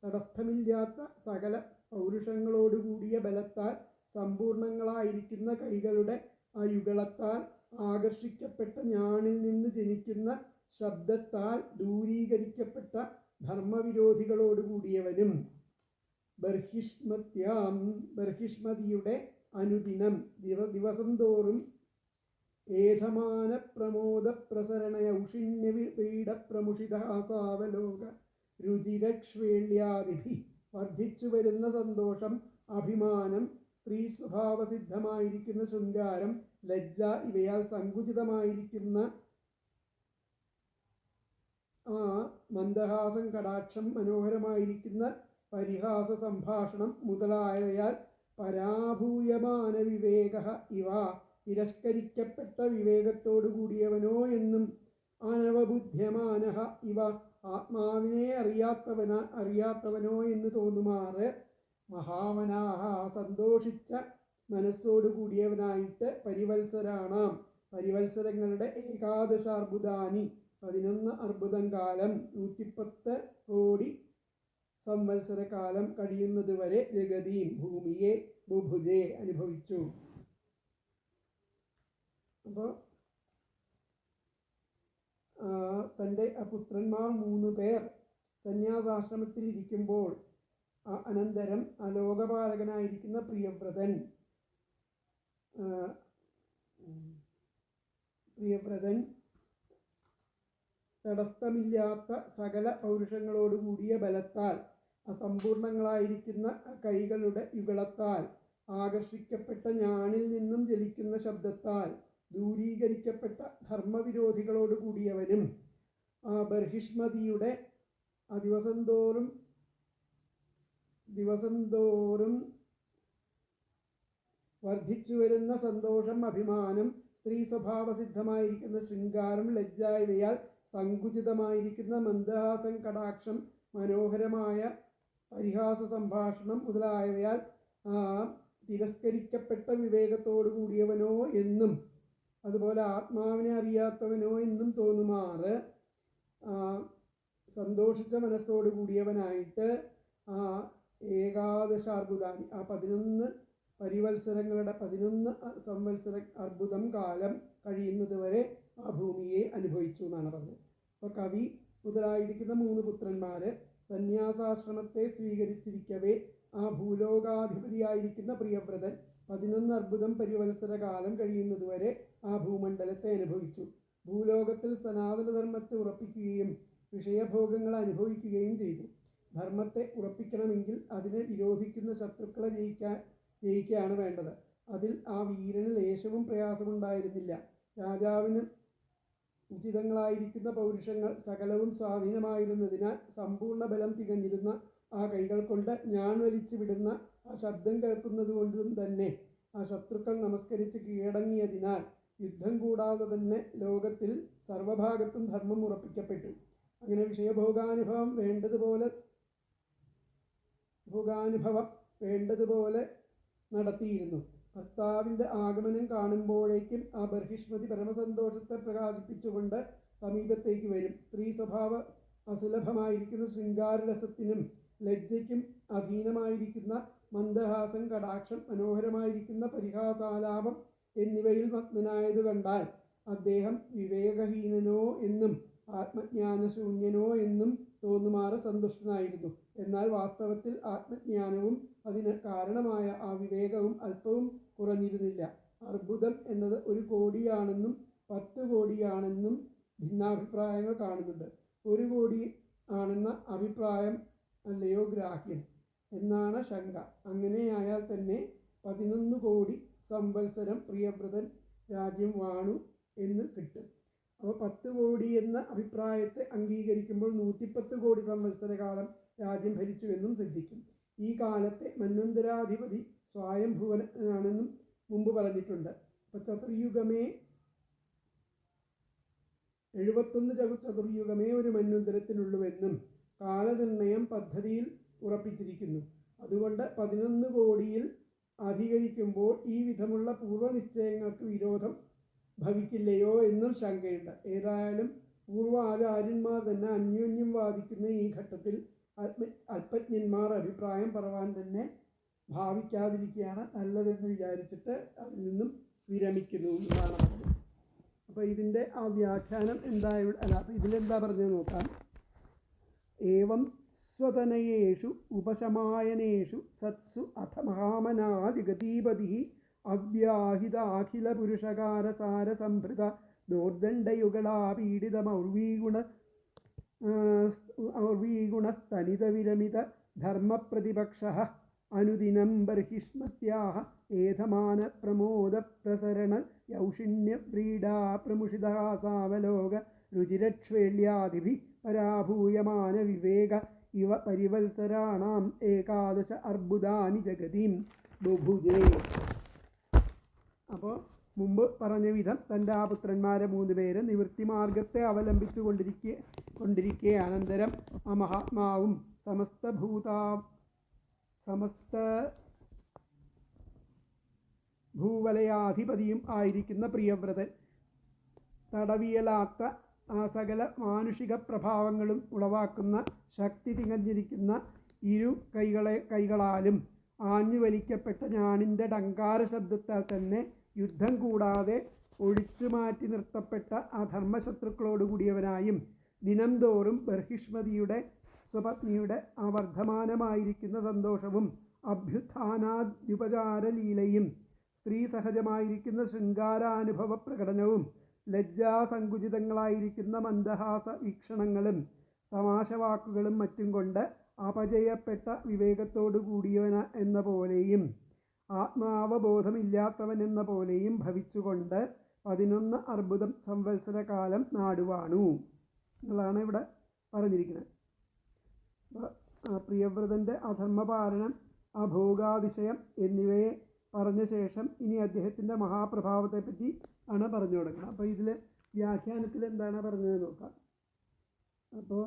തടസ്ഥമില്ലാത്ത സകല പൗരുഷങ്ങളോടുകൂടിയ ബലത്താൽ സമ്പൂർണങ്ങളായിരിക്കുന്ന കൈകളുടെ ആ യുഗളത്താൽ ആകർഷിക്കപ്പെട്ട ഞാണിൽ നിന്ന് ജനിക്കുന്ന ശബ്ദത്താൽ ദൂരീകരിക്കപ്പെട്ട ധർമ്മവിരോധികളോടുകൂടിയവനും, ബർഹിഷ്മതിയുടെ അനുദിനം ദിവസം തോറും ഏധമാന പ്രമോദ പ്രസരണയൗഷിണ്യവീഡ പ്രമുഷിതഹാസാവലോക രുചിരക്ഷ്വേള്യാദിഭി വർദ്ധിച്ചു വരുന്ന സന്തോഷം, അഭിമാനം, സ്ത്രീ സ്വഭാവസിദ്ധമായിരിക്കുന്ന ശൃംഗാരം, ലജ്ജ ഇവയാൽ സങ്കുചിതമായിരിക്കുന്ന ആ മന്ദഹാസം, കടാക്ഷം, മനോഹരമായിരിക്കുന്ന പരിഹാസ സംഭാഷണം മുതലായവയാൽ പരാഭൂയമാന വിവേക ഇവ തിരസ്കരിക്കപ്പെട്ട വിവേകത്തോടു കൂടിയവനോ എന്നും, അനവബുദ്ധ്യമാനഹ ഇവ ആത്മാവിനെ അറിയാത്തവനോ എന്ന് തോന്നുമാറ്, മഹാമനാഹ സന്തോഷിച്ച മനസ്സോടുകൂടിയവനായിട്ട്, പരിവത്സരാണാം പരിവത്സരങ്ങളുടെ ഏകാദശാർബുദാനി 11 അർബുദം കാലം 110 കോടി സംവത്സരകാലം കഴിയുന്നത് വരെ ജഗതീം ഭൂമിയെ ബുഭുജെ അനുഭവിച്ചു. അപ്പോൾ തൻ്റെ പുത്രന്മാർ 3 പേർ സന്യാസാശ്രമത്തിലിരിക്കുമ്പോൾ അനന്തരം ലോകപാലകനായിരിക്കുന്ന പ്രിയവ്രതൻ തടസ്ഥമില്ലാത്ത സകല പൗരുഷങ്ങളോടുകൂടിയ ബലത്താൽ അസമ്പൂർണങ്ങളായിരിക്കുന്ന കൈകളുടെ യുഗളത്താൽ ആകർഷിക്കപ്പെട്ട ഞാണിൽ നിന്നും ജലിക്കുന്ന ശബ്ദത്താൽ ദൂരീകരിക്കപ്പെട്ട ധർമ്മവിരോധികളോടുകൂടിയവനും, ബർഹിഷ്മതിയുടെ ദിവസം തോറും വർദ്ധിച്ചു വരുന്ന സന്തോഷം, അഭിമാനം, സ്ത്രീ സ്വഭാവസിദ്ധമായിരിക്കുന്ന ശൃംഗാരം, ലജ്ജ ഇവയാൽ സങ്കുചിതമായിരിക്കുന്ന മന്ദഹാസം, കടാക്ഷം, മനോഹരമായ പരിഹാസ സംഭാഷണം മുതലായവയാൽ തിരസ്കരിക്കപ്പെട്ട വിവേകത്തോടു കൂടിയവനോ എന്നും, അതുപോലെ ആത്മാവിനെ അറിയാത്തവനോ എന്നും തോന്നുമാറ് സന്തോഷിച്ച മനസ്സോടു കൂടിയവനായിട്ട് ഏകാദശാർബുദാനി 11 പരിവത്സരങ്ങളുടെ 11 സംവത്സര അർബുദം കാലം കഴിയുന്നത് വരെ ആ ഭൂമിയെ അനുഭവിച്ചു എന്നാണ് പറഞ്ഞത്. അപ്പോൾ കവി മുതലായിരിക്കുന്ന 3 പുത്രന്മാർ സന്യാസാശ്രമത്തെ സ്വീകരിച്ചിരിക്കവേ ആ ഭൂലോകാധിപതിയായിരിക്കുന്ന പ്രിയവ്രതൻ 11 അർബുദം പരിവത്സര കാലം കഴിയുന്നത് വരെ ആ ഭൂമണ്ഡലത്തെ അനുഭവിച്ചു. ഭൂലോകത്തിൽ സനാതനധർമ്മത്തെ ഉറപ്പിക്കുകയും വിഷയഭോഗങ്ങൾ അനുഭവിക്കുകയും ചെയ്തു. ധർമ്മത്തെ ഉറപ്പിക്കണമെങ്കിൽ അതിനെ വിരോധിക്കുന്ന ശത്രുക്കളെ ജയിക്കുകയാണ് വേണ്ടത്. അതിൽ ആ വീരന് ലേശവും പ്രയാസമുണ്ടായിരുന്നില്ല. രാജാവിന് ഉചിതങ്ങളായിരിക്കുന്ന പൗരുഷങ്ങൾ സകലവും സ്വാധീനമായിരുന്നതിനാൽ സമ്പൂർണ്ണ ബലം തികഞ്ഞിരുന്ന ആ കൈകൾ കൊണ്ട് ഞാൻ വലിച്ചു വിടുന്ന ആ ശബ്ദം കേൾക്കുന്നത് കൊണ്ടും തന്നെ ആ ശത്രുക്കൾ നമസ്കരിച്ച് കീഴടങ്ങിയതിനാൽ യുദ്ധം കൂടാതെ തന്നെ ലോകത്തിൽ സർവഭാഗത്തും ധർമ്മം ഉറപ്പിക്കപ്പെട്ടു. അങ്ങനെ വിഷയഭോഗാനുഭവം വേണ്ടതുപോലെ നടത്തിയിരുന്നു. ഭർത്താവിൻ്റെ ആഗമനം കാണുമ്പോഴേക്കും ആ ബർഹിഷ്മതി പരമസന്തോഷത്തെ പ്രകാശിപ്പിച്ചുകൊണ്ട് സമീപത്തേക്ക് വരും. സ്ത്രീ സ്വഭാവ അസുലഭമായിരിക്കുന്ന ശൃംഗാരരസത്തിനും ലജ്ജയ്ക്കും അധീനമായിരിക്കുന്ന മന്ദഹാസം, കടാക്ഷം, മനോഹരമായിരിക്കുന്ന പരിഹാസാലാപം എന്നിവയിൽ മഗ്നനായതു കണ്ടാൽ അദ്ദേഹം വിവേകഹീനനോ എന്നും ആത്മജ്ഞാനശൂന്യനോ എന്നും തോന്നുമാറ് സന്തുഷ്ടനായിരുന്നു. എന്നാൽ വാസ്തവത്തിൽ ആത്മജ്ഞാനവും അതിന് കാരണമായ ആ വിവേകവും അല്പവും കുറഞ്ഞിരുന്നില്ല. അർബുദം എന്നത് 1 കോടിയാണെന്നും 10 കോടിയാണെന്നും ഭിന്നാഭിപ്രായങ്ങൾ കാണുന്നുണ്ട്. 1 കോടി ആണെന്ന അഭിപ്രായം അല്ലയോ ഗ്രാഹ്യം എന്നാണ് ശങ്ക. അങ്ങനെയായാൽ തന്നെ 11 കോടി സംവത്സരം പ്രിയവ്രതൻ രാജ്യം വാണു എന്ന് കിട്ടും. അപ്പോൾ 10 കോടി എന്ന അഭിപ്രായത്തെ അംഗീകരിക്കുമ്പോൾ 110 കോടി സംവത്സരകാലം രാജ്യം ഭരിച്ചുവെന്നും സിദ്ധിക്കും. ഈ കാലത്തെ മന്വന്തരാധിപതി സ്വയംഭുവനാണെന്നും മുമ്പ് പറഞ്ഞിട്ടുണ്ട്. അപ്പോൾ ചതുർയുഗമേ 71 ചതുർയുഗമേ ഒരു മന്വന്തരത്തിനുള്ളുവെന്നും കാലനിർണയം പദ്ധതിയിൽ ഉറപ്പിച്ചിരിക്കുന്നു. അതുകൊണ്ട് 11 കോടിയിൽ അധികരിക്കുമ്പോൾ ഈ വിധമുള്ള പൂർവ്വനിശ്ചയങ്ങൾക്ക് വിരോധം ഭവിക്കില്ലയോ എന്നും ശങ്കയുണ്ട്. ഏതായാലും പൂർവ്വാചാര്യന്മാർ തന്നെ അന്യോന്യം വാദിക്കുന്ന ഈ ഘട്ടത്തിൽ അല്പജ്ഞന്മാർ അഭിപ്രായം പറവാൻ തന്നെ ഭാവിക്കാതിരിക്കുകയാണ് നല്ലതെന്ന് വിചാരിച്ചിട്ട് അതിൽ നിന്നും വിരമിക്കുന്നു എന്നാണ് പറഞ്ഞത്. അപ്പോൾ ഇതിൻ്റെ ആ വ്യാഖ്യാനം അപ്പോൾ ഇതിലെന്താ പറഞ്ഞത് നോക്കാം. ഏവം സ്വതനയേഷു ഉപശമായനേഷു സത്സു അഥ മഹാമനാ ജഗതീപതി അവ്യാഹിതാഖില പുരുഷകാരസാര സംഭൃത ദോർദണ്ഡയുഗളാപീഡിതമൗർവീഗുണസ്തനിത വിരമിത ധർമ്മപ്രതിപക്ഷ അനുദിനം ബർഹിഷ്മത്യാഹ ഏധമാന പ്രമോദ പ്രസരണ യൗഷിണ്യ വ്രീഡാ പ്രമുഷിതഹാസാവലോക രുചിരക്ഷ്വേള്യാദിഭി പരാഭൂയമാന വിവേക ഇവ പരിവത്സരാണാം 11 അർബുദാനി ജഗതീം ബുഭുജേ. അപ്പോൾ മുമ്പ് പറഞ്ഞ വിധം തൻ്റെ ആ പുത്രന്മാരെ 3 പേര് നിവൃത്തിമാർഗത്തെ അവലംബിച്ചു കൊണ്ടിരിക്കെ അനന്തരം ആ മഹാത്മാവും സമസ്ത ഭൂവലയാധിപതിയും ആയിരിക്കുന്ന പ്രിയവ്രതൻ തടവിയലാത്ത ആ സകല മാനുഷിക പ്രഭാവങ്ങളും ഉളവാക്കുന്ന ശക്തി തികഞ്ഞിരിക്കുന്ന കൈകളാലും ആഞ്ഞു വലിക്കപ്പെട്ട ഞാണിൻ്റെ ഡങ്കാര ശബ്ദത്താൽ തന്നെ യുദ്ധം കൂടാതെ ഒഴിച്ചു മാറ്റി നിർത്തപ്പെട്ട ആ ധർമ്മശത്രുക്കളോടുകൂടിയവനായും ദിനം തോറും ബർഹിഷ്മതിയുടെ സ്വപത്നിയുടെ ആ വർദ്ധമാനമായിരിക്കുന്ന സന്തോഷവും അഭ്യുത്ഥാനാദ്യുപചാരലീലയും സ്ത്രീ സഹജമായിരിക്കുന്ന ശൃംഗാരാനുഭവ പ്രകടനവും ലജ്ജാസങ്കുചിതങ്ങളായിരിക്കുന്ന മന്ദഹാസ വീക്ഷണങ്ങളും തമാശവാക്കുകളും മറ്റും കൊണ്ട് അപജയപ്പെട്ട വിവേകത്തോടു കൂടിയവൻ എന്ന പോലെയും ആത്മാവബോധമില്ലാത്തവൻ എന്ന പോലെയും ഭവിച്ചുകൊണ്ട് 11 അർബുദം സംവത്സരകാലം നാടുവാണു എന്നുള്ളതാണ് ഇവിടെ പറഞ്ഞിരിക്കുന്നത്. പ്രിയവ്രതൻ്റെ അധർമ്മപാലനം, അഭോഗാതിശയം എന്നിവയെ പറഞ്ഞ ശേഷം ഇനി അദ്ദേഹത്തിൻ്റെ മഹാപ്രഭാവത്തെപ്പറ്റി ആണ് പറഞ്ഞു കൊടുക്കുന്നത്. അപ്പോൾ ഇതിൽ വ്യാഖ്യാനത്തിൽ എന്താണ് പറഞ്ഞത് നോക്കാം. അപ്പോൾ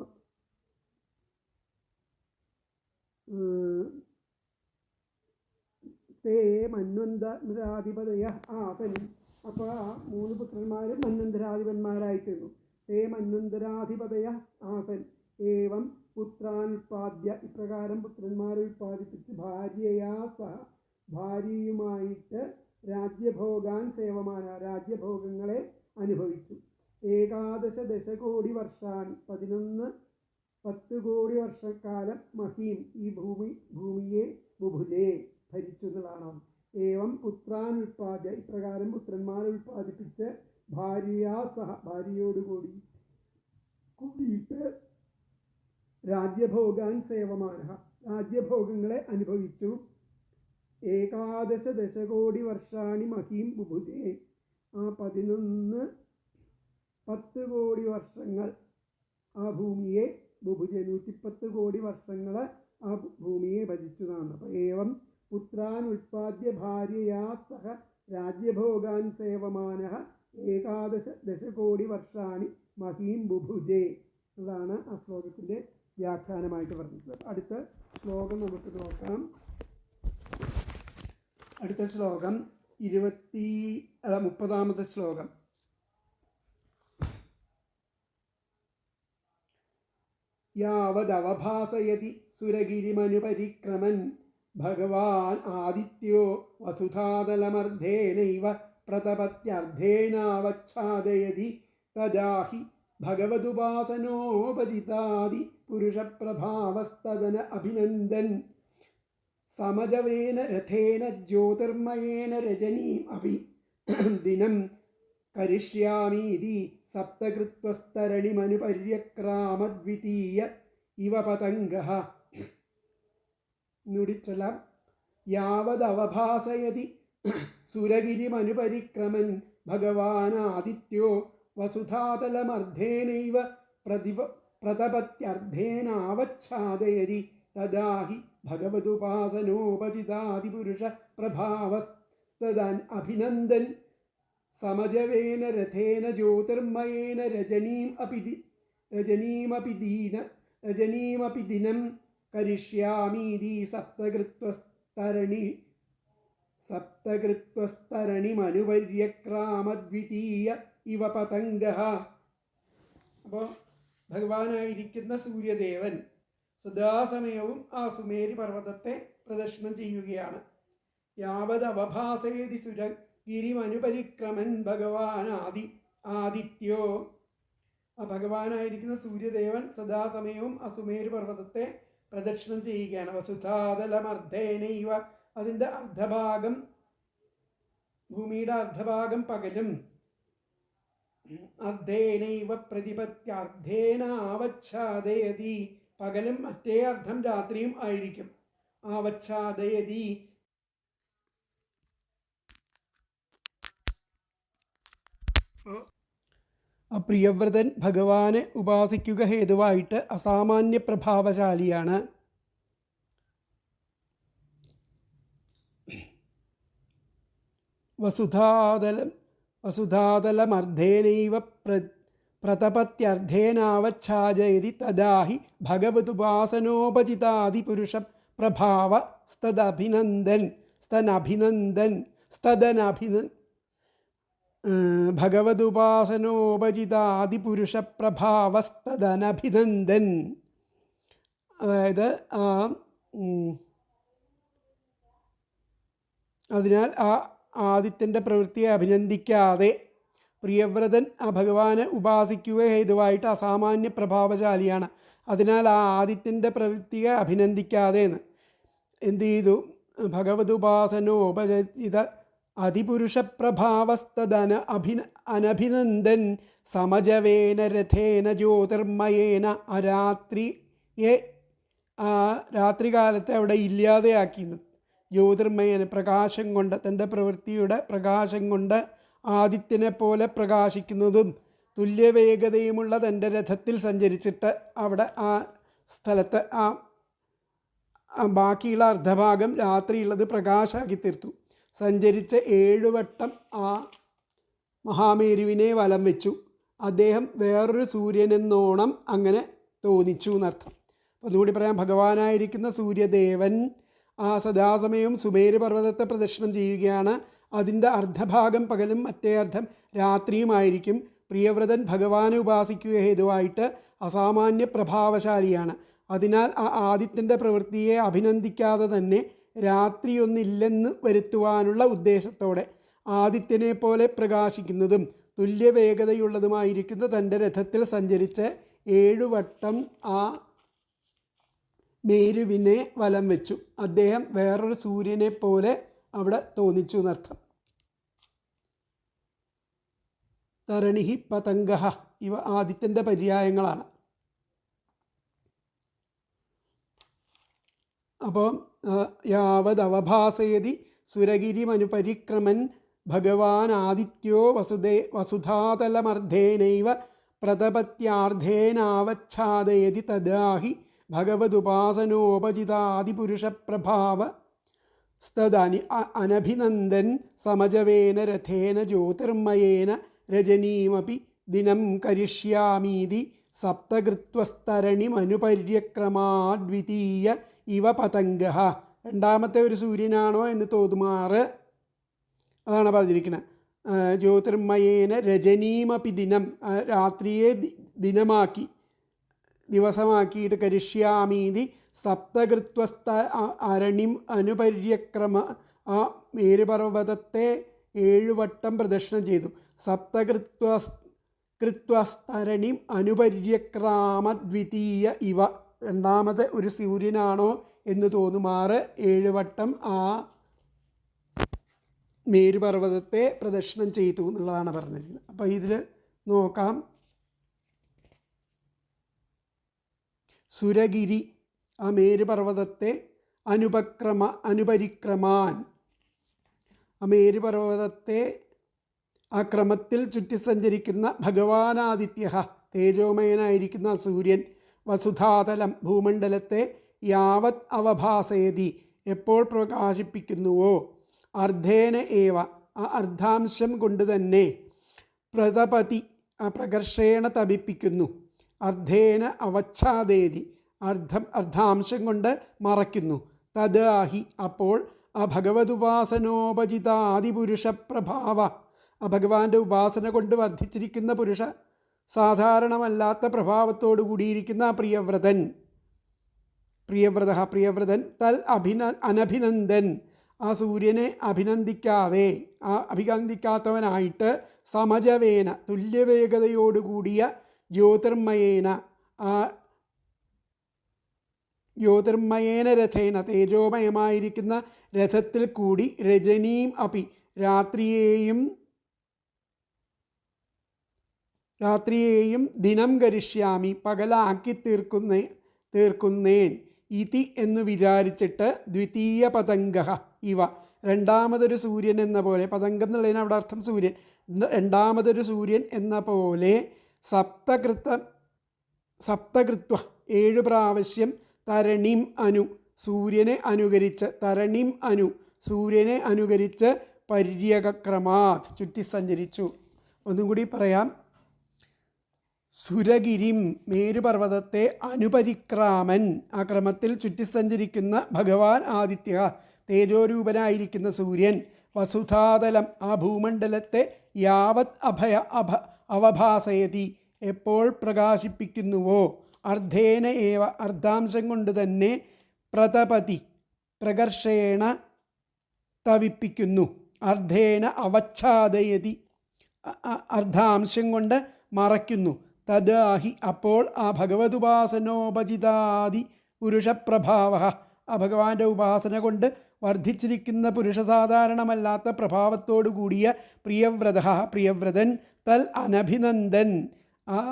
തേ മന്വന്തരാധിപതയ ആസനും. അപ്പോൾ ആ 3 പുത്രന്മാരും മന്വന്തരാധിപന്മാരായിത്തീർന്നു. തേ മന്വന്തരാധിപതയ ആസൻ ഏവം പുത്രാനുൽപാദ്യ. ഇപ്രകാരം പുത്രന്മാരെ ഉൽപ്പാദിപ്പിച്ച് ഭാര്യയാ സഹ ഭാര്യയുമായിട്ട് രാജ്യഭോഗാൻ സേവമാന രാജ്യഭോഗങ്ങളെ അനുഭവിച്ചു. 11 ദശകോടി വർഷാണി 10 കോടി വർഷക്കാലം മഹീം ഈ ഭൂമിയെ ബുഭുജേ ഭരിച്ചു എന്നുള്ളതാണ്. ഏവം പുത്രാനുൽപാദ്യ ഇപ്രകാരം പുത്രന്മാരെ ഉൽപ്പാദിപ്പിച്ച് ഭാര്യയാ സഹ ഭാര്യയോടുകൂടി കൂടിയിട്ട് രാജ്യഭോഗാൻ സേവമാന, രാജ്യഭോഗങ്ങളെ അനുഭവിച്ചു. 11 ദശകോടി വർഷാണി മഹീം ബുഭുജേ, ആ 10 കോടി വർഷങ്ങൾ ആ ഭൂമിയെ ബുഭുജെ 110 കോടി വർഷങ്ങൾ ആ ഭൂമിയെ ഭജിച്ചതാണ്. അപ്പോൾ ഏവം പുത്രാൻ ഉൽപാദ്യ ഭാര്യയാ സഹ രാജ്യഭോഗാൻ സേവമാന 11 ദശകോടി വർഷാണി മഹീം ബുഭുജേ എന്നതാണ് ആ ശ്ലോകത്തിൻ്റെ വ്യാഖ്യാനമായിട്ട് പറഞ്ഞത്. അടുത്ത ശ്ലോകം നമുക്ക് നോക്കാം. അടുത്ത ശ്ലോകം 30ാമത്തെ ശ്ലോകം. യാവദവഭാസയതി സുരഗിരിമനുപരിക്രമൻ ഭഗവാൻ ആദിത്യോ വസുധാതലമർദ്ധേനൈവ പ്രതപത്യർദ്ധേനാവച്ഛാദയതി തദാഹി ഭഗവതുപാസനോപജിതാദി പുരുഷപ്രഭാവസ്തദന അഭിനന്ദൻ സമജവേന രഥേന ജ്യോതിർമയേന രജനീം അഭി ദിനം കരിഷ്യാമീതി സപ്തകൃത്വസ്തരണിമനുപര്യക്രാമദ്വിതീയ ഇവ പതംഗഃ. നുടിച്ചൊല്ലാം. യാവദവഭാസയതി സുരഗിരിമനുപരിക്രമൻ ഭഗവാനാദിത്യോ വസുധാതലമർദ്ധേനൈവ പ്രതപത്യർദ്ധേനാവച്ഛാദയതി തദാഹി ഭഗവതുപാസനോപജിതാദിപുരുഷ പ്രഭാവസ്തദൻ അഭിനന്ദൻ സമജവേന രഥേന ജ്യോതിർമയേന രജനീമപി ദിനം കരിഷ്യാമീതി സപ്തകൃത്വസ്തരണിമനുപര്യക്രാമദ്വിതീയ ഇവ പതംഗഃ. അപ്പോൾ ഭഗവാനായിരിക്കുന്ന സൂര്യദേവൻ സദാസമയവും ആ സുമേരി പർവ്വതത്തെ പ്രദക്ഷിണം ചെയ്യുകയാണ്. യാവദവഭാസയതി സുരഗിരിമനുപരിക്രമൻ ഭഗവാൻ ആദിത്യോ, ആ ഭഗവാനായിരിക്കുന്ന സൂര്യദേവൻ സദാസമയവും ആ സുമേരി പർവ്വതത്തെ പ്രദക്ഷിണം ചെയ്യുകയാണ്. വസുധാതലമർദ്ധേനൈവ, അതിൻ്റെ അർദ്ധഭാഗം, ഭൂമിയുടെ അർദ്ധഭാഗം പകലും, അർദ്ധേനൈവ പ്രതിപത്യർദ്ധേന ആവച്ഛാദയതി, പകലും മറ്റേ അർദ്ധം രാത്രിയും ആയിരിക്കും. ആവച്ഛാദയതി, പ്രിയവ്രതൻ ഭഗവാനെ ഉപാസിക്കുക ഹേതുവായിട്ട് അസാമാന്യ പ്രഭാവശാലിയാണ്. വസുധാതലമർദ്ധേനൈവ പ്രതപത്യർദ്ധേനാവച്ഛാദയതി തദാഹി ഭഗവതുപാസനോപജിതാദിപുരുഷ പ്രഭാവ ഭഗവതുപാസനോപജിതാദിപുരുഷപ്രഭാവസ്തദനഭിനന്ദൻ. അതായത് അതിനാൽ ആ ആദിത്യൻ്റെ പ്രവൃത്തിയെ അഭിനന്ദിക്കാതെ പ്രിയവ്രതൻ ആ ഭഗവാനെ ഉപാസിക്കുക ഹേതുവായിട്ട് അസാമാന്യ പ്രഭാവശാലിയാണ്. അതിനാൽ ആ ആദിത്യൻ്റെ പ്രവൃത്തിയെ അഭിനന്ദിക്കാതെ എന്ത് ചെയ്തു? ഭഗവതുപാസനോപജിത അതിപുരുഷപ്രഭാവസ്തദന അനഭിനന്ദൻ സമജവേന രഥേന ജ്യോതിർമയേന. ആ രാത്രികാലത്തെ അവിടെ ഇല്ലാതെയാക്കി ജ്യോതിർമയേന, പ്രകാശം കൊണ്ട്, തൻ്റെ പ്രവൃത്തിയുടെ പ്രകാശം കൊണ്ട് ആദിത്യനെ പോലെ പ്രകാശിക്കുന്നതും തുല്യവേഗതയുമുള്ള തൻ്റെ രഥത്തിൽ സഞ്ചരിച്ചിട്ട് അവിടെ ആ സ്ഥലത്ത് ബാക്കിയുള്ള അർദ്ധഭാഗം രാത്രിയുള്ളത് പ്രകാശമാക്കി തീർത്തു. സഞ്ചരിച്ച് 7 വട്ടം ആ മഹാമേരുവിനെ വലം വെച്ചു. അദ്ദേഹം വേറൊരു സൂര്യനെന്നോണം അങ്ങനെ തോന്നിച്ചു എന്നർത്ഥം. അപ്പോൾ അതുകൂടി പറയാം. ഭഗവാനായിരിക്കുന്ന സൂര്യദേവൻ ആ സദാസമയം സുമേരു പർവ്വതത്തെ പ്രദക്ഷിണം ചെയ്യുകയാണ്. അതിൻ്റെ അർദ്ധഭാഗം പകലും മറ്റേ അർദ്ധം രാത്രിയുമായിരിക്കും. പ്രിയവ്രതൻ ഭഗവാനെ ഉപാസിക്കുക ഹേതുവായിട്ട് അസാമാന്യ പ്രഭാവശാലിയാണ്. അതിനാൽ ആ ആദിത്യൻ്റെ പ്രവൃത്തിയെ അഭിനന്ദിക്കാതെ തന്നെ രാത്രിയൊന്നില്ലെന്ന് വരുത്തുവാനുള്ള ഉദ്ദേശത്തോടെ ആദിത്യനെ പോലെ പ്രകാശിക്കുന്നതും തുല്യവേഗതയുള്ളതുമായിരിക്കുന്ന തൻ്റെ രഥത്തിൽ സഞ്ചരിച്ച് 7 വട്ടം ആ മേരുവിനെ വലം വെച്ചു. അദ്ദേഹം വേറൊരു സൂര്യനെ പോലെ അവിടെ തോന്നിച്ചു എന്നർത്ഥം. തരണിഹി പതംഗ ഇവ ആദിത്യൻ്റെ പര്യായങ്ങളാണ്. അപ്പോൾ യാവദവഭാസയതി സുരഗിരിമനുപരിക്രമൻ ഭഗവാൻ ആദിത്യോ വസുധാതലമർദ്ധേനൈവ പ്രതപത്യാർദ്ധേനാവച്ഛാദയതി തദാഹി ഭഗവതുപാസനോപജിതാദിപുരുഷപ്രഭാവ സ്തദാനി അനഭിനന്ദൻ സമജവേന രഥേന ജ്യോതിർമയേന രജനീമപി ദിനം കരിഷ്യാമീതി സപ്തകൃത്വസ്തരണിമനുപര്യക്രമാദ്വിതീയ ഇവ പതംഗ. രണ്ടാമത്തെ ഒരു സൂര്യനാണോ എന്ന് തോന്നുമാറ് അതാണ് പറഞ്ഞിരിക്കുന്നത്. ജ്യോതിർമയേന രജനീമപി ദിനം, രാത്രിയെ ദിനമാക്കി ദിവസമാക്കിയിട്ട് കരിഷ്യാമീതി സപ്തകൃത്വസ്ത അരണിം അനുപര്യക്രമ, ആ മേരുപർവ്വതത്തെ 7 വട്ടം പ്രദക്ഷിണം ചെയ്തു. സപ്തകൃത്വസ്തരണിം അനുപര്യക്രാമദ്വിതീയ ഇവ, രണ്ടാമത് ഒരു സൂര്യനാണോ എന്ന് തോന്നുമാറ് 7 വട്ടം ആ മേരുപർവ്വതത്തെ പ്രദക്ഷിണം ചെയ്തു എന്നുള്ളതാണ് പറഞ്ഞിരിക്കുന്നത്. അപ്പോൾ ഇതിൽ നോക്കാം. സുരഗിരി, ആ മേരുപർവ്വതത്തെ അനുപരിക്രമാൻ, ആ മേരുപർവ്വതത്തെ ആ ക്രമത്തിൽ ചുറ്റി സഞ്ചരിക്കുന്ന ഭഗവാനാദിത്യ, തേജോമയനായിരിക്കുന്ന സൂര്യൻ, വസുധാതലം ഭൂമണ്ഡലത്തെ യാവത് അവഭാസയതി എപ്പോൾ പ്രകാശിപ്പിക്കുന്നുവോ, അർദ്ധേന ഏവ ആ അർദ്ധാംശം കൊണ്ട് തന്നെ, പ്രതപതി ആ പ്രകർഷേണ തപിപ്പിക്കുന്നു, അർദ്ധേന അവച്ഛാദേതി അർദ്ധാംശം കൊണ്ട് മറയ്ക്കുന്നു, തദാഹി അപ്പോൾ ആ ഭഗവതുപാസനോപജിതാദിപുരുഷപ്രഭാവ ആ ഭഗവാന്റെ ഉപാസന കൊണ്ട് വർദ്ധിച്ചിരിക്കുന്ന പുരുഷ സാധാരണമല്ലാത്ത പ്രഭാവത്തോടു കൂടിയിരിക്കുന്ന ആ പ്രിയവ്രതൻ തൽ അനഭിനന്ദൻ ആ സൂര്യനെ അഭിനന്ദിക്കാത്തവനായിട്ട് സമജവേന തുല്യവേഗതയോടുകൂടിയ ജ്യോതിർമയേന രഥേന തേജോമയമായിരിക്കുന്ന രഥത്തിൽ കൂടി രജനീം അപി രാത്രിയെയും ദിനം കരിഷ്യാമി പകലാക്കി തീർക്കുന്നേൻ ഇതി എന്ന് വിചാരിച്ചിട്ട് ദ്വിതീയ പതംഗ ഇവ രണ്ടാമതൊരു സൂര്യൻ എന്ന പോലെ, പതംഗം എന്നുള്ളതിന് അവിടെ അർത്ഥം സൂര്യൻ, രണ്ടാമതൊരു സൂര്യൻ എന്ന പോലെ സപ്തകൃത്വ 7 പ്രാവശ്യം തരണിം അനു സൂര്യനെ അനുകരിച്ച്, തരണിം അനു സൂര്യനെ അനുകരിച്ച് പര്യക്രമാത് ചുറ്റി സഞ്ചരിച്ചു. ഒന്നും കൂടി പറയാം. സുരഗിരിം മേരുപർവ്വതത്തെ അനുപരിക്രാമൻ ആ ക്രമത്തിൽ ചുറ്റിസഞ്ചരിക്കുന്ന ഭഗവാൻ ആദിത്യ തേജോരൂപനായിരിക്കുന്ന സൂര്യൻ, വസുധാതലം ആ ഭൂമണ്ഡലത്തെ യാവത് അവഭാസയതി എപ്പോൾ പ്രകാശിപ്പിക്കുന്നുവോ, അർദ്ധേന ഏവ അർദ്ധാംശം കൊണ്ട് തന്നെ, പ്രതപതി പ്രകർഷേണ തവിപ്പിക്കുന്നു, അർദ്ധേന അവച്ഛാദയതി അർദ്ധാംശം കൊണ്ട് മറയ്ക്കുന്നു, തദാഹി അപ്പോൾ ആ ഭഗവതുപാസനോപജിതാദി പുരുഷപ്രഭാവ ആ ഭഗവാന്റെ ഉപാസന കൊണ്ട് വർദ്ധിച്ചിരിക്കുന്ന പുരുഷസാധാരണമല്ലാത്ത പ്രഭാവത്തോടു കൂടിയ പ്രിയവ്രതൻ തൽ അനഭിനന്ദൻ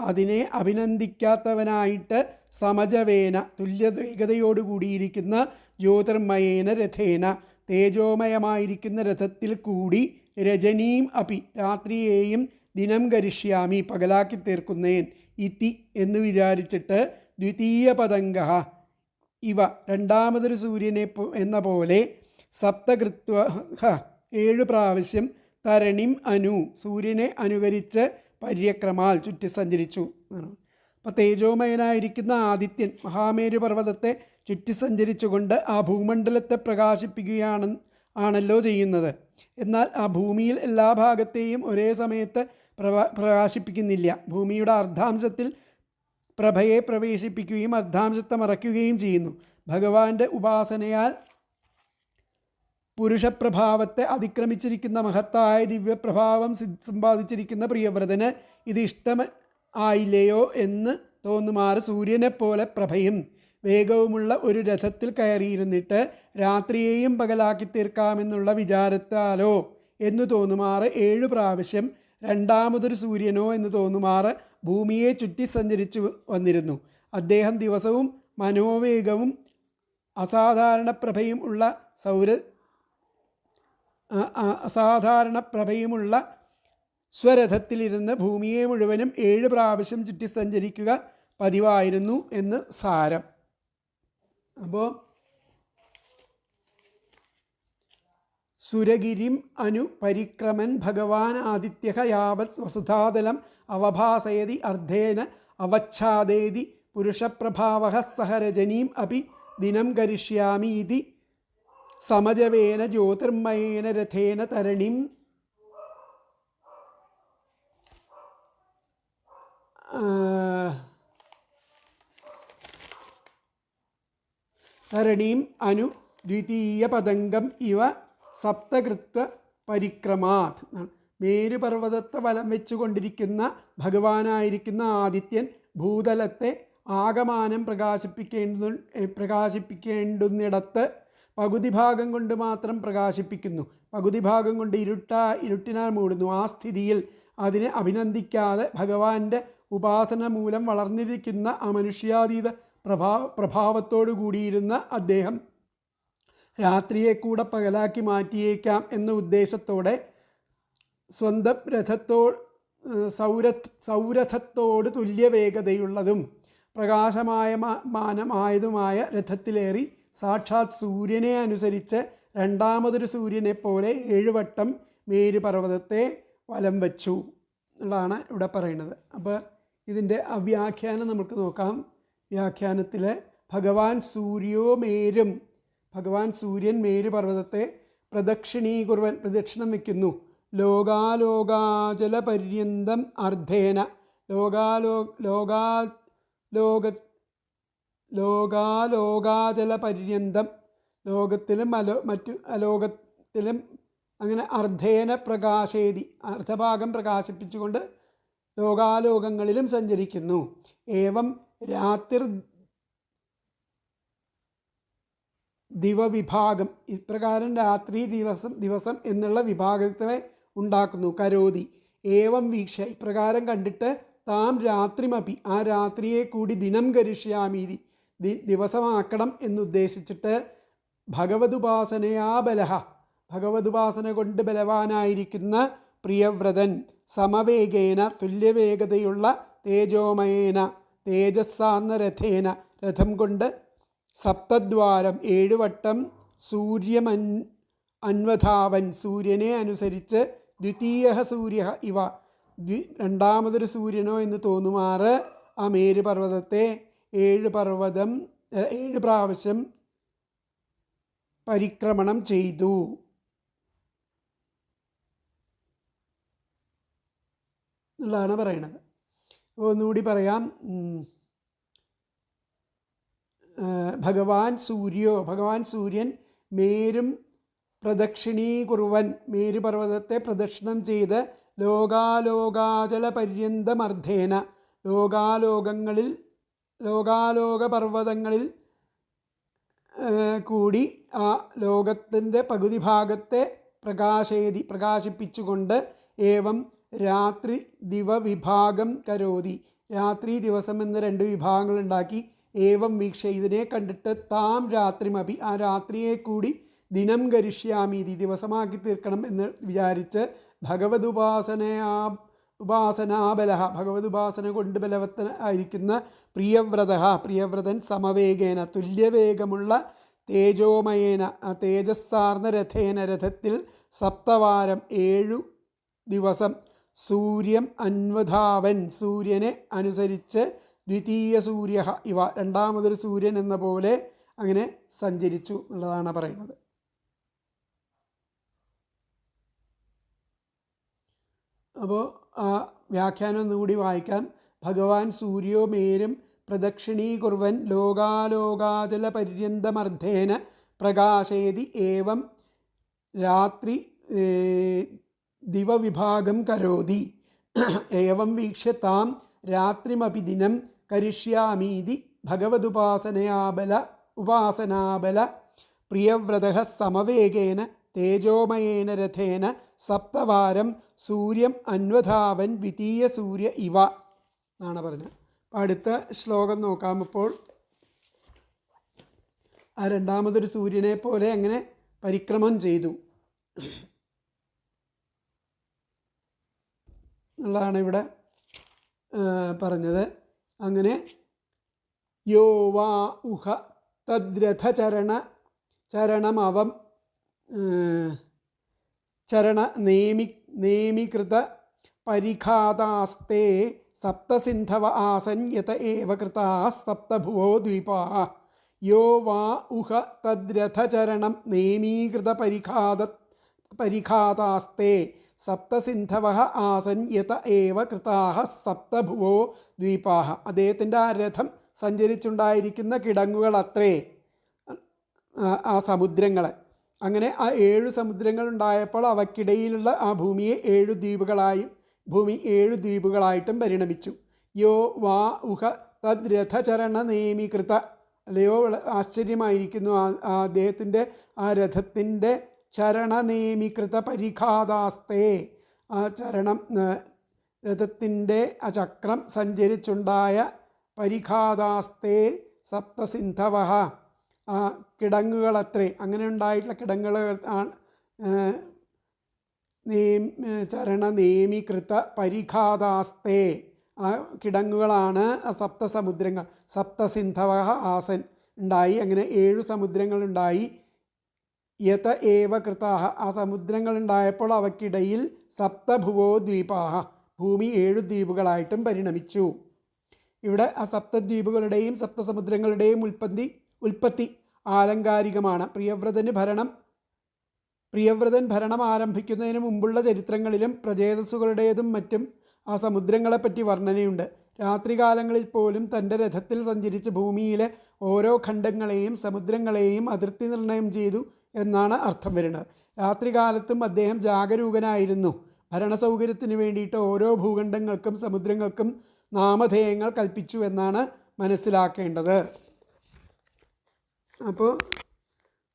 അതിനെ അഭിനന്ദിക്കാത്തവനായിട്ട് സമജവേന തുല്യവേഗതയോടുകൂടിയിരിക്കുന്ന ജ്യോതിർമയേന രഥേന തേജോമയമായിരിക്കുന്ന രഥത്തിൽ കൂടി രജനീം അപി രാത്രിയെയും ദിനം കരിഷ്യാമി പകലാക്കി തീർക്കുന്നേൻ ഇതി എന്ന് വിചാരിച്ചിട്ട് ദ്വിതീയ പതംഗ ഇവ രണ്ടാമതൊരു സൂര്യനെ എന്ന പോലെ സപ്തകൃത്വ 7 പ്രാവശ്യം തരണിം അനു സൂര്യനെ അനുകരിച്ച് പര്യക്രമാൽ ചുറ്റി സഞ്ചരിച്ചു. അപ്പോൾ തേജോമയനായിരിക്കുന്ന ആദിത്യൻ മഹാമേരു പർവ്വതത്തെ ചുറ്റി സഞ്ചരിച്ചുകൊണ്ട് ആ ഭൂമണ്ഡലത്തെ ആണല്ലോ ചെയ്യുന്നത്. എന്നാൽ ആ ഭൂമിയിൽ എല്ലാ ഭാഗത്തെയും ഒരേ സമയത്ത് പ്രകാശിപ്പിക്കുന്നില്ല. ഭൂമിയുടെ അർദ്ധാംശത്തിൽ പ്രഭയെ പ്രവേശിപ്പിക്കുകയും അർദ്ധാംശത്തെ മറയ്ക്കുകയും ചെയ്യുന്നു. ഭഗവാന്റെ ഉപാസനയാൽ പുരുഷപ്രഭാവത്തെ അതിക്രമിച്ചിരിക്കുന്ന മഹത്തായ ദിവ്യപ്രഭാവം സമ്പാദിച്ചിരിക്കുന്ന പ്രിയവ്രതന് ഇത് ഇഷ്ടം ആയില്ലയോ എന്ന് തോന്നുമാറ് സൂര്യനെപ്പോലെ പ്രഭയും വേഗവുമുള്ള ഒരു രഥത്തിൽ കയറിയിരുന്നിട്ട് രാത്രിയെയും പകലാക്കി തീർക്കാമെന്നുള്ള വിചാരത്താലോ എന്നു തോന്നുമാറ് 7 പ്രാവശ്യം രണ്ടാമതൊരു സൂര്യനോ എന്ന് തോന്നുമാറ് ഭൂമിയെ ചുറ്റി സഞ്ചരിച്ചു വന്നിരുന്നു. അദ്ദേഹം ദിവസവും മനോവേഗവും അസാധാരണ പ്രഭയുമുള്ള സ്വരഥത്തിലിരുന്ന് ഭൂമിയെ മുഴുവനും 7 പ്രാവശ്യം ചുറ്റി സഞ്ചരിക്കുക പതിവായിരുന്നു എന്ന് സാരം. അപ്പോൾ സുരഗിരിം പരിക്രമൻ ഭഗവാൻ ആദിത്യ യാവത് വസുധാതലം അവഭാസയതി അർദ്ധേന അവച്ഛാദേതി പുരുഷപ്രഭാവ സഹ രജനീം അപി ദിനം കരിഷ്യാമി ഇതി സമജവേന ജ്യോതിർമയേന രഥേന തരണീം ദ്വിതീയ പതംഗം ഇവ സപ്തകൃത്വ പരിക്രമാത്. മേരുപർവ്വതത്തെ വലം വെച്ചുകൊണ്ടിരിക്കുന്ന ഭഗവാനായിരിക്കുന്ന ആദിത്യൻ ഭൂതലത്തെ ആകമാനം പ്രകാശിപ്പിക്കേണ്ടുന്നിടത്ത് പകുതി ഭാഗം കൊണ്ട് മാത്രം പ്രകാശിപ്പിക്കുന്നു, പകുതി ഭാഗം കൊണ്ട് ഇരുട്ടിനാൽ മൂടുന്നു. ആ സ്ഥിതിയിൽ അതിനെ അഭിനന്ദിക്കാതെ ഭഗവാന്റെ ഉപാസന മൂലം വളർന്നിരിക്കുന്ന ആ മനുഷ്യാതീത പ്രഭാവത്തോടു കൂടിയിരുന്ന അദ്ദേഹം രാത്രിയെ കൂടെ പകലാക്കി മാറ്റിയേക്കാം എന്ന ഉദ്ദേശത്തോടെ സ്വന്തം സൗരഥത്തോട് തുല്യവേഗതയുള്ളതും പ്രകാശമായതുമായ രഥത്തിലേറി സാക്ഷാത് സൂര്യനെ അനുസരിച്ച് രണ്ടാമതൊരു സൂര്യനെ പോലെ 7 വട്ടം മേരുപർവ്വതത്തെ വലം വച്ചു എന്നുള്ളതാണ് ഇവിടെ പറയുന്നത്. അപ്പോൾ ഇതിൻ്റെ വ്യാഖ്യാനം നമുക്ക് നോക്കാം. വ്യാഖ്യാനത്തിൽ ഭഗവാൻ സൂര്യൻ മേരുപർവ്വതത്തെ പ്രദക്ഷിണം വയ്ക്കുന്നു. ലോകാലോകാചലപര്യന്തം അർദ്ധേന ലോകാലോകാചലപര്യന്തം ലോകത്തിലും മറ്റു അലോകത്തിലും അങ്ങനെ അർദ്ധേന പ്രകാശേതി അർദ്ധഭാഗം പ്രകാശിപ്പിച്ചുകൊണ്ട് ലോകാലോകങ്ങളിലും സഞ്ചരിക്കുന്നു. ഏവം രാത്രി ദിവവിഭാഗം ഇപ്രകാരം രാത്രി ദിവസം എന്നുള്ള വിഭാഗത്തെ ഉണ്ടാക്കുന്നു. കരോതി ഏവം വീക്ഷ ഇപ്രകാരം കണ്ടിട്ട് താം രാത്രിമപി ആ രാത്രിയെ കൂടി ദിനം കരിഷ്യാമീതി ദിവസമാക്കണം എന്നുദ്ദേശിച്ചിട്ട് ഭഗവതുപാസന കൊണ്ട് ബലവാനായിരിക്കുന്ന പ്രിയവ്രതൻ സമവേഗേന തുല്യവേഗതയുള്ള തേജോമയേന തേജസ്സാന്ന രഥേന രഥം കൊണ്ട് സപ്തദ്വാരം 7 വട്ടം അന്വധാവൻ സൂര്യനെ അനുസരിച്ച് ദ്വിതീയ സൂര്യ ഇവ രണ്ടാമതൊരു സൂര്യനോ എന്ന് തോന്നുമാറ് ആ മേരുപർവ്വതത്തെ 7 പ്രാവശ്യം പരിക്രമണം ചെയ്തു എന്നുള്ളതാണ് പറയുന്നത്. അപ്പോൾ ഒന്നുകൂടി പറയാം. ഭഗവാൻ സൂര്യൻ മേരും പ്രദക്ഷിണീകുറുവൻ മേരുപർവ്വതത്തെ പ്രദക്ഷിണം ചെയ്ത് ലോകാലോകാചലപര്യന്തമർദ്ധേന ലോകാലോകപർവ്വതങ്ങളിൽ കൂടി ആ ലോകത്തിൻ്റെ പകുതി ഭാഗത്തെ പ്രകാശിപ്പിച്ചുകൊണ്ട് ഏവം രാത്രി ദിവവിഭാഗം കരോതി രാത്രി ദിവസം എന്ന 2 വിഭാഗങ്ങളുണ്ടാക്കി ഏവം വീക്ഷ ഇതിനെ കണ്ടിട്ട് താം രാത്രിമപി ആ രാത്രിയെ കൂടി ദിനം കരിഷ്യാമീതി ദിവസമാക്കി തീർക്കണം എന്ന് വിചാരിച്ച് ഭഗവതുപാസന കൊണ്ട് ബലവത്തനായിരിക്കുന്ന പ്രിയവ്രതൻ സമവേഗേന തുല്യവേഗമുള്ള തേജോമയേന തേജസ്സാർന്ന രഥത്തിൽ സപ്തവാരം 7 ദിവസം അന്വധാവൻ സൂര്യനെ അനുസരിച്ച് ദ്വിതീയ സൂര്യ ഇവ രണ്ടാമതൊരു സൂര്യൻ എന്ന പോലെ അങ്ങനെ സഞ്ചരിച്ചു എന്നുള്ളതാണ് പറയുന്നത്. അപ്പോൾ ആ വ്യാഖ്യാനം ഒന്നുകൂടി വായിക്കാം. ഭഗവാൻ സൂര്യോ മേരും പ്രദക്ഷിണീകുർവൻ ലോകാലോകാചലപര്യന്തമർദ്ധേന പ്രകാശേതി ഏവം രാത്രി ദിവവിഭാഗം കരോതി ഏവം വീക്ഷ്യ താം രാത്രിമപി ദിനം കരിഷ്യാമീതി ഭഗവതുപാസനാബല പ്രിയവ്രതഃ സമവേഗേന തേജോമയേന രഥേന സപ്തവാരം സൂര്യം അന്വധാവൻ ദ്വിതീയ സൂര്യ ഇവ എന്നാണ് പറഞ്ഞത്. അപ്പോൾ അടുത്ത ശ്ലോകം നോക്കാം. അപ്പോൾ ആ രണ്ടാമതൊരു സൂര്യനെ പോലെ അങ്ങനെ പരിക്രമം ചെയ്തു എന്നുള്ളതാണ് ഇവിടെ പറഞ്ഞത്. അങ്ങനെ യോ വാ ഉഹ ചരണമവം ചരണ നേമികൃത പരിഘാതാസ്തേ സപ്തസിന്ധവ ആസൻ യത ഏവ കൃതാഃ സപ്തഭുവോ ദ്വീപാഃ. യോ വാ ഉഹ തദ്രഥചരണം നേമീകൃത പരിഘാതാസ്തേ സപ്തസിന്ധവഃ ആസൻ യത ഏവ കൃതാഃ സപ്തഭുവോ ദ്വീപാഃ. അദ്ദേഹത്തിൻ്റെ ആ രഥം സഞ്ചരിച്ചുണ്ടായിരിക്കുന്ന കിടങ്ങുകൾ അത്രേ ആ സമുദ്രങ്ങൾ. അങ്ങനെ ആ 7 സമുദ്രങ്ങൾ ഉണ്ടായപ്പോൾ അവയ്ക്കിടയിലുള്ള ആ ഭൂമിയെ 7 ദ്വീപുകളായും ഭൂമി 7 ദ്വീപുകളായിട്ടും പരിണമിച്ചു. യോ വാ ഉഹ തദ് രഥചരണ നേമികൃത. അല്ലയോ ആശ്ചര്യമായിരിക്കുന്നു അദ്ദേഹത്തിൻ്റെ ആ രഥത്തിൻ്റെ ചരണനേമികൃത പരിഘാതാസ്തേ. ആ രഥത്തിൻ്റെ ആ ചക്രം സഞ്ചരിച്ചുണ്ടായ പരിഘാതാസ്തേ സപ്തസിന്ധവഃ, ആ കിടങ്ങുകളത്രേ. അങ്ങനെ ഉണ്ടായിട്ടുള്ള കിടങ്ങുകൾ ചരണനേമികൃത പരിഘാതാസ്തേ, ആ കിടങ്ങുകളാണ് സപ്തസമുദ്രങ്ങൾ. സപ്തസിന്ധവഃ ആസൻ ഉണ്ടായി. അങ്ങനെ 7 സമുദ്രങ്ങളുണ്ടായി. യത ഏവ കൃതാഃ, ആ സമുദ്രങ്ങളുണ്ടായപ്പോൾ അവയ്ക്കിടയിൽ സപ്തഭുവോ ദ്വീപാഃ, ഭൂമി 7 ദ്വീപുകളായിട്ടും പരിണമിച്ചു. ഇവിടെ ആ സപ്തദ്വീപുകളുടെയും സപ്തസമുദ്രങ്ങളുടെയും ഉൽപ്പത്തി ആലങ്കാരികമാണ്. പ്രിയവ്രതൻ ഭരണം ആരംഭിക്കുന്നതിന് മുമ്പുള്ള ചരിത്രങ്ങളിലും പ്രചേതസ്സുകളുടേതും മറ്റും ആ സമുദ്രങ്ങളെപ്പറ്റി വർണ്ണനയുണ്ട്. രാത്രികാലങ്ങളിൽ പോലും തൻ്റെ രഥത്തിൽ സഞ്ചരിച്ച് ഭൂമിയിലെ ഓരോ ഖണ്ഡങ്ങളെയും സമുദ്രങ്ങളെയും അതിർത്തി നിർണയം ചെയ്തു എന്നാണ് അർത്ഥം വരുന്നത്. രാത്രികാലത്തും അദ്ദേഹം ജാഗരൂകനായിരുന്നു. ഭരണസൗകര്യത്തിന് വേണ്ടിയിട്ട് ഓരോ ഭൂഖണ്ഡങ്ങൾക്കും സമുദ്രങ്ങൾക്കും നാമധേയങ്ങൾ കൽപ്പിച്ചു എന്നാണ് മനസ്സിലാക്കേണ്ടത്. അപ്പോൾ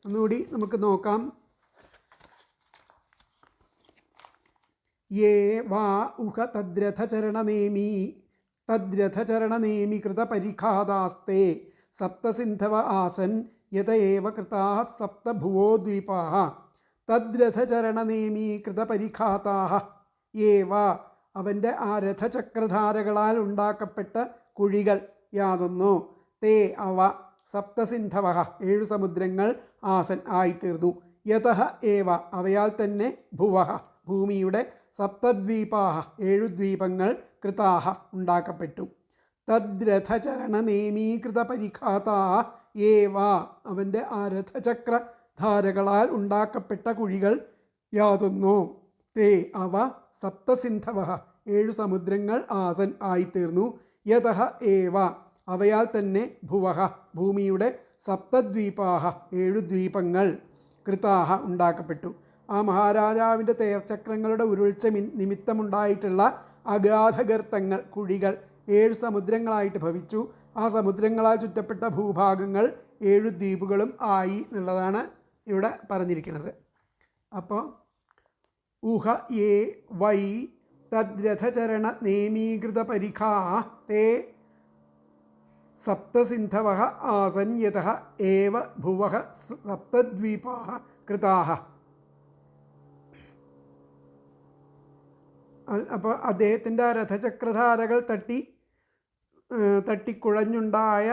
ഒന്നുകൂടി നമുക്ക് നോക്കാം. യേ വാ ഉഹ തദ്രഥചരണനേമികൃത പരിഘാതാസ്തേ സപ്തസിന്ധവ ആസൻ യത ഏവ കൃതാഃ സപ്തഭുവോ ദ്വീപാഃ. തദ്രഥചരണനേമീകൃത പരിഘാതാഃ ഏവ, അവൻ്റെ ആ രഥചക്രധാരകളാൽ ഉണ്ടാക്കപ്പെട്ട കുഴികൾ യാതൊന്നു. തേ അവ സപ്തസിന്ധവഃ 7 സമുദ്രങ്ങൾ ആസൻ ആയിത്തീർന്നു. യതഃ ഏവ അവയാൽ തന്നെ ഭുവഃ ഭൂമിയുടെ സപ്തദ്വീപാഃ 7 ദ്വീപങ്ങൾ കൃതാഃ ഉണ്ടാക്കപ്പെട്ടു. തദ്രഥചരണനേമീകൃത പരിഘാതാഃ ഏവ അവൻ്റെ ആ രഥചക്രധാരകളാൽ ഉണ്ടാക്കപ്പെട്ട കുഴികൾ യാതൊന്നു. തേ അവ സപ്തസിന്ധവഃ 7 സമുദ്രങ്ങൾ ആസൻ ആയിത്തീർന്നു. യതഃ ഏവ അവയാൽ തന്നെ ഭുവഃ ഭൂമിയുടെ സപ്തദ്വീപാഃ 7 ദ്വീപങ്ങൾ കൃതാഃ ഉണ്ടാക്കപ്പെട്ടു. ആ മഹാരാജാവിൻ്റെ തേർചക്രങ്ങളുടെ ഉരുൾച്ച നിമിത്തമുണ്ടായിട്ടുള്ള അഗാധഗർത്തങ്ങൾ കുഴികൾ 7 സമുദ്രങ്ങളായിട്ട് ഭവിച്ചു. ആ സമുദ്രങ്ങളാൽ ചുറ്റപ്പെട്ട ഭൂഭാഗങ്ങൾ 7 ദ്വീപുകളും ആയി എന്നുള്ളതാണ് ഇവിടെ പറഞ്ഞിരിക്കുന്നത്. അപ്പോൾ ഊഹ യേ വൈ തദ്രഥചരണ നേമീകൃത പരിഘാഃ തേ സപ്തസിന്ധവഃ ആസൻ യതഃ ഏവ ഭുവഃ സപ്തദ്വീപാഃ കൃതാഃ. അപ്പോൾ അദ്ദേഹത്തിൻ്റെ രഥചക്രധാരകൾ തട്ടിക്കുഴഞ്ഞുണ്ടായ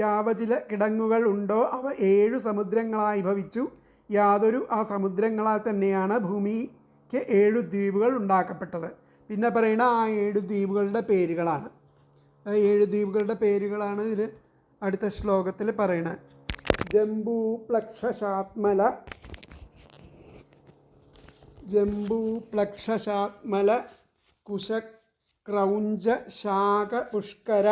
യാവചില കിടങ്ങുകൾ ഉണ്ടോ അവ 7 സമുദ്രങ്ങളായി ഭവിച്ചു. യാതൊരു ആ സമുദ്രങ്ങളാൽ തന്നെയാണ് ഭൂമിക്ക് 7 ദ്വീപുകൾ ഉണ്ടാക്കപ്പെട്ടത്. പിന്നെ പറയുന്ന ആ 7 ദ്വീപുകളുടെ പേരുകളാണ്. 7 ദ്വീപുകളുടെ പേരുകളാണ് ഇതിൽ അടുത്ത ശ്ലോകത്തിൽ പറയുന്നത്. ജംബൂപ്ലക്ഷശാത്മല കുശക്രൗഞ്ച ശാക പുഷ്കര.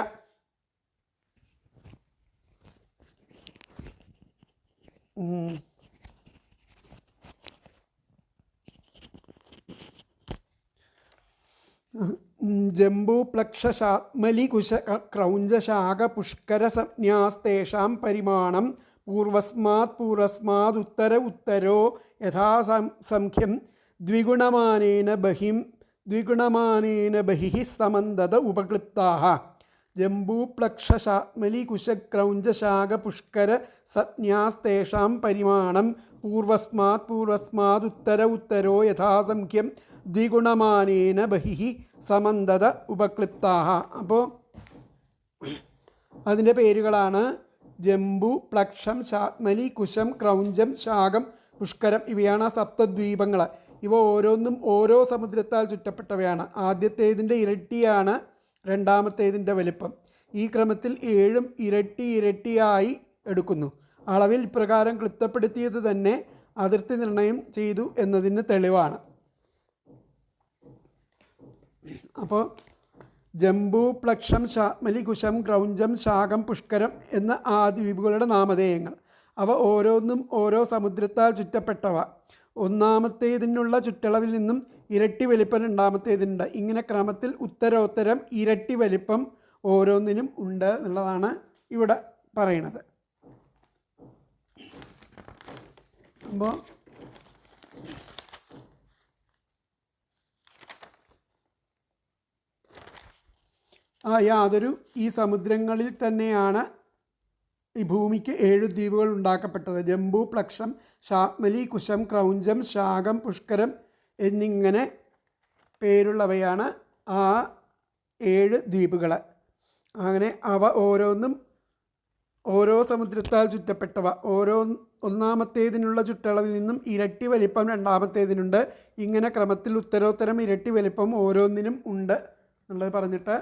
ജംബൂപ്ലക്ഷശാത്മലി കുശ ക്രൗഞ്ചശാക പുഷ്കര സംജ്ഞാസ്തേഷാം പരിമാണം പൂർവസ്മാത് പൂർവസ്മാത് ഉത്തര ഉത്തരോ യഥാസംഖ്യം ദ്വിഗുണമാനേന ബഹിഃ സമന്തത ഉപക്ലിപ്താഃ ജംബൂപ്ലക്ഷശാത്മലികുശക്രൗഞ്ചശാഖപുഷ്കര സജ്ഞാസ്തേഷാം പരിമാണം പൂർവസ്മാത് പൂർവസ്മാത് ഉത്തര ഉത്തരോ യഥാസംഖ്യം ദ്വിഗുണമാനേന ബഹിഃ സമന്തത ഉപക്ലിപ്താഃ. അപ്പോൾ അതിൻ്റെ പേരുകളാണ് ജംബു, പ്ലക്ഷം, ശാത്മലി, കുശം, ക്രൗഞ്ചം, ശാഖം, പുഷ്കരം. ഇവയാണ് ആ സപ്തദ്വീപങ്ങൾ. ഇവ ഓരോന്നും ഓരോ സമുദ്രത്താൽ ചുറ്റപ്പെട്ടവയാണ്. ആദ്യത്തേതിൻ്റെ ഇരട്ടിയാണ് രണ്ടാമത്തേതിൻ്റെ വലിപ്പം. ഈ ക്രമത്തിൽ 7 ഇരട്ടിയായി എടുക്കുന്നു. അളവിൽ ഇപ്രകാരം ക്ലിപ്തപ്പെടുത്തിയത് തന്നെ അതിർത്തി നിർണയം ചെയ്തു എന്നതിന് തെളിവാണ്. അപ്പോൾ ജംബു, പ്ലക്ഷം, ശാത്മലി, കുശം, ക്രൗഞ്ചം, ശാഖം, പുഷ്കരം എന്ന ആ ദ്വീപുകളുടെ നാമധേയങ്ങൾ. അവ ഓരോന്നും ഓരോ സമുദ്രത്താൽ ചുറ്റപ്പെട്ടവ. ഒന്നാമത്തേതിനുള്ള ചുറ്റളവിൽ നിന്നും ഇരട്ടി വലിപ്പം രണ്ടാമത്തേതിനുണ്ട്. ഇങ്ങനെ ക്രമത്തിൽ ഉത്തരോത്തരം ഇരട്ടി വലിപ്പം ഓരോന്നിനും ഉണ്ട് എന്നുള്ളതാണ് ഇവിടെ പറയുന്നത്. അപ്പോൾ ഈ സമുദ്രങ്ങളിൽ തന്നെയാണ് ഈ ഭൂമിക്ക് 7 ദ്വീപുകൾ ഉണ്ടാക്കപ്പെട്ടത്. ജംബു, പ്ലക്ഷം, ശാത്മലി, കുശം, ക്രൗഞ്ചം, ശാഖം, പുഷ്കരം എന്നിങ്ങനെ പേരുള്ളവയാണ് ആ 7 ദ്വീപുകൾ. അങ്ങനെ അവ ഓരോന്നും ഓരോ സമുദ്രത്താൽ ചുറ്റപ്പെട്ടവ. ഒന്നാമത്തേതിനുള്ള ചുറ്റളവിൽ നിന്നും ഇരട്ടി വലിപ്പം രണ്ടാമത്തേതിനുണ്ട്. ഇങ്ങനെ ക്രമത്തിൽ ഉത്തരോത്തരം ഇരട്ടി വലിപ്പം ഓരോന്നിനും ഉണ്ട് എന്നുള്ളത് പറഞ്ഞിട്ട്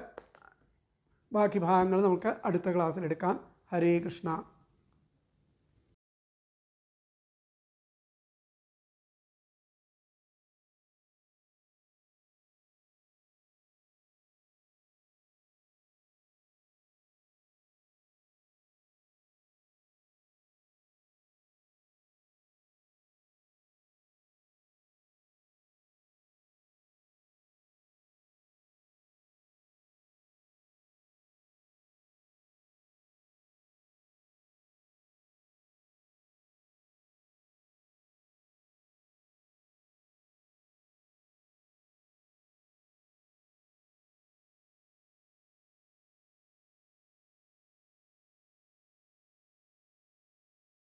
ബാക്കി ഭാഗങ്ങൾ നമുക്ക് അടുത്ത ക്ലാസ്സിലെടുക്കാം. ഹരേ കൃഷ്ണ.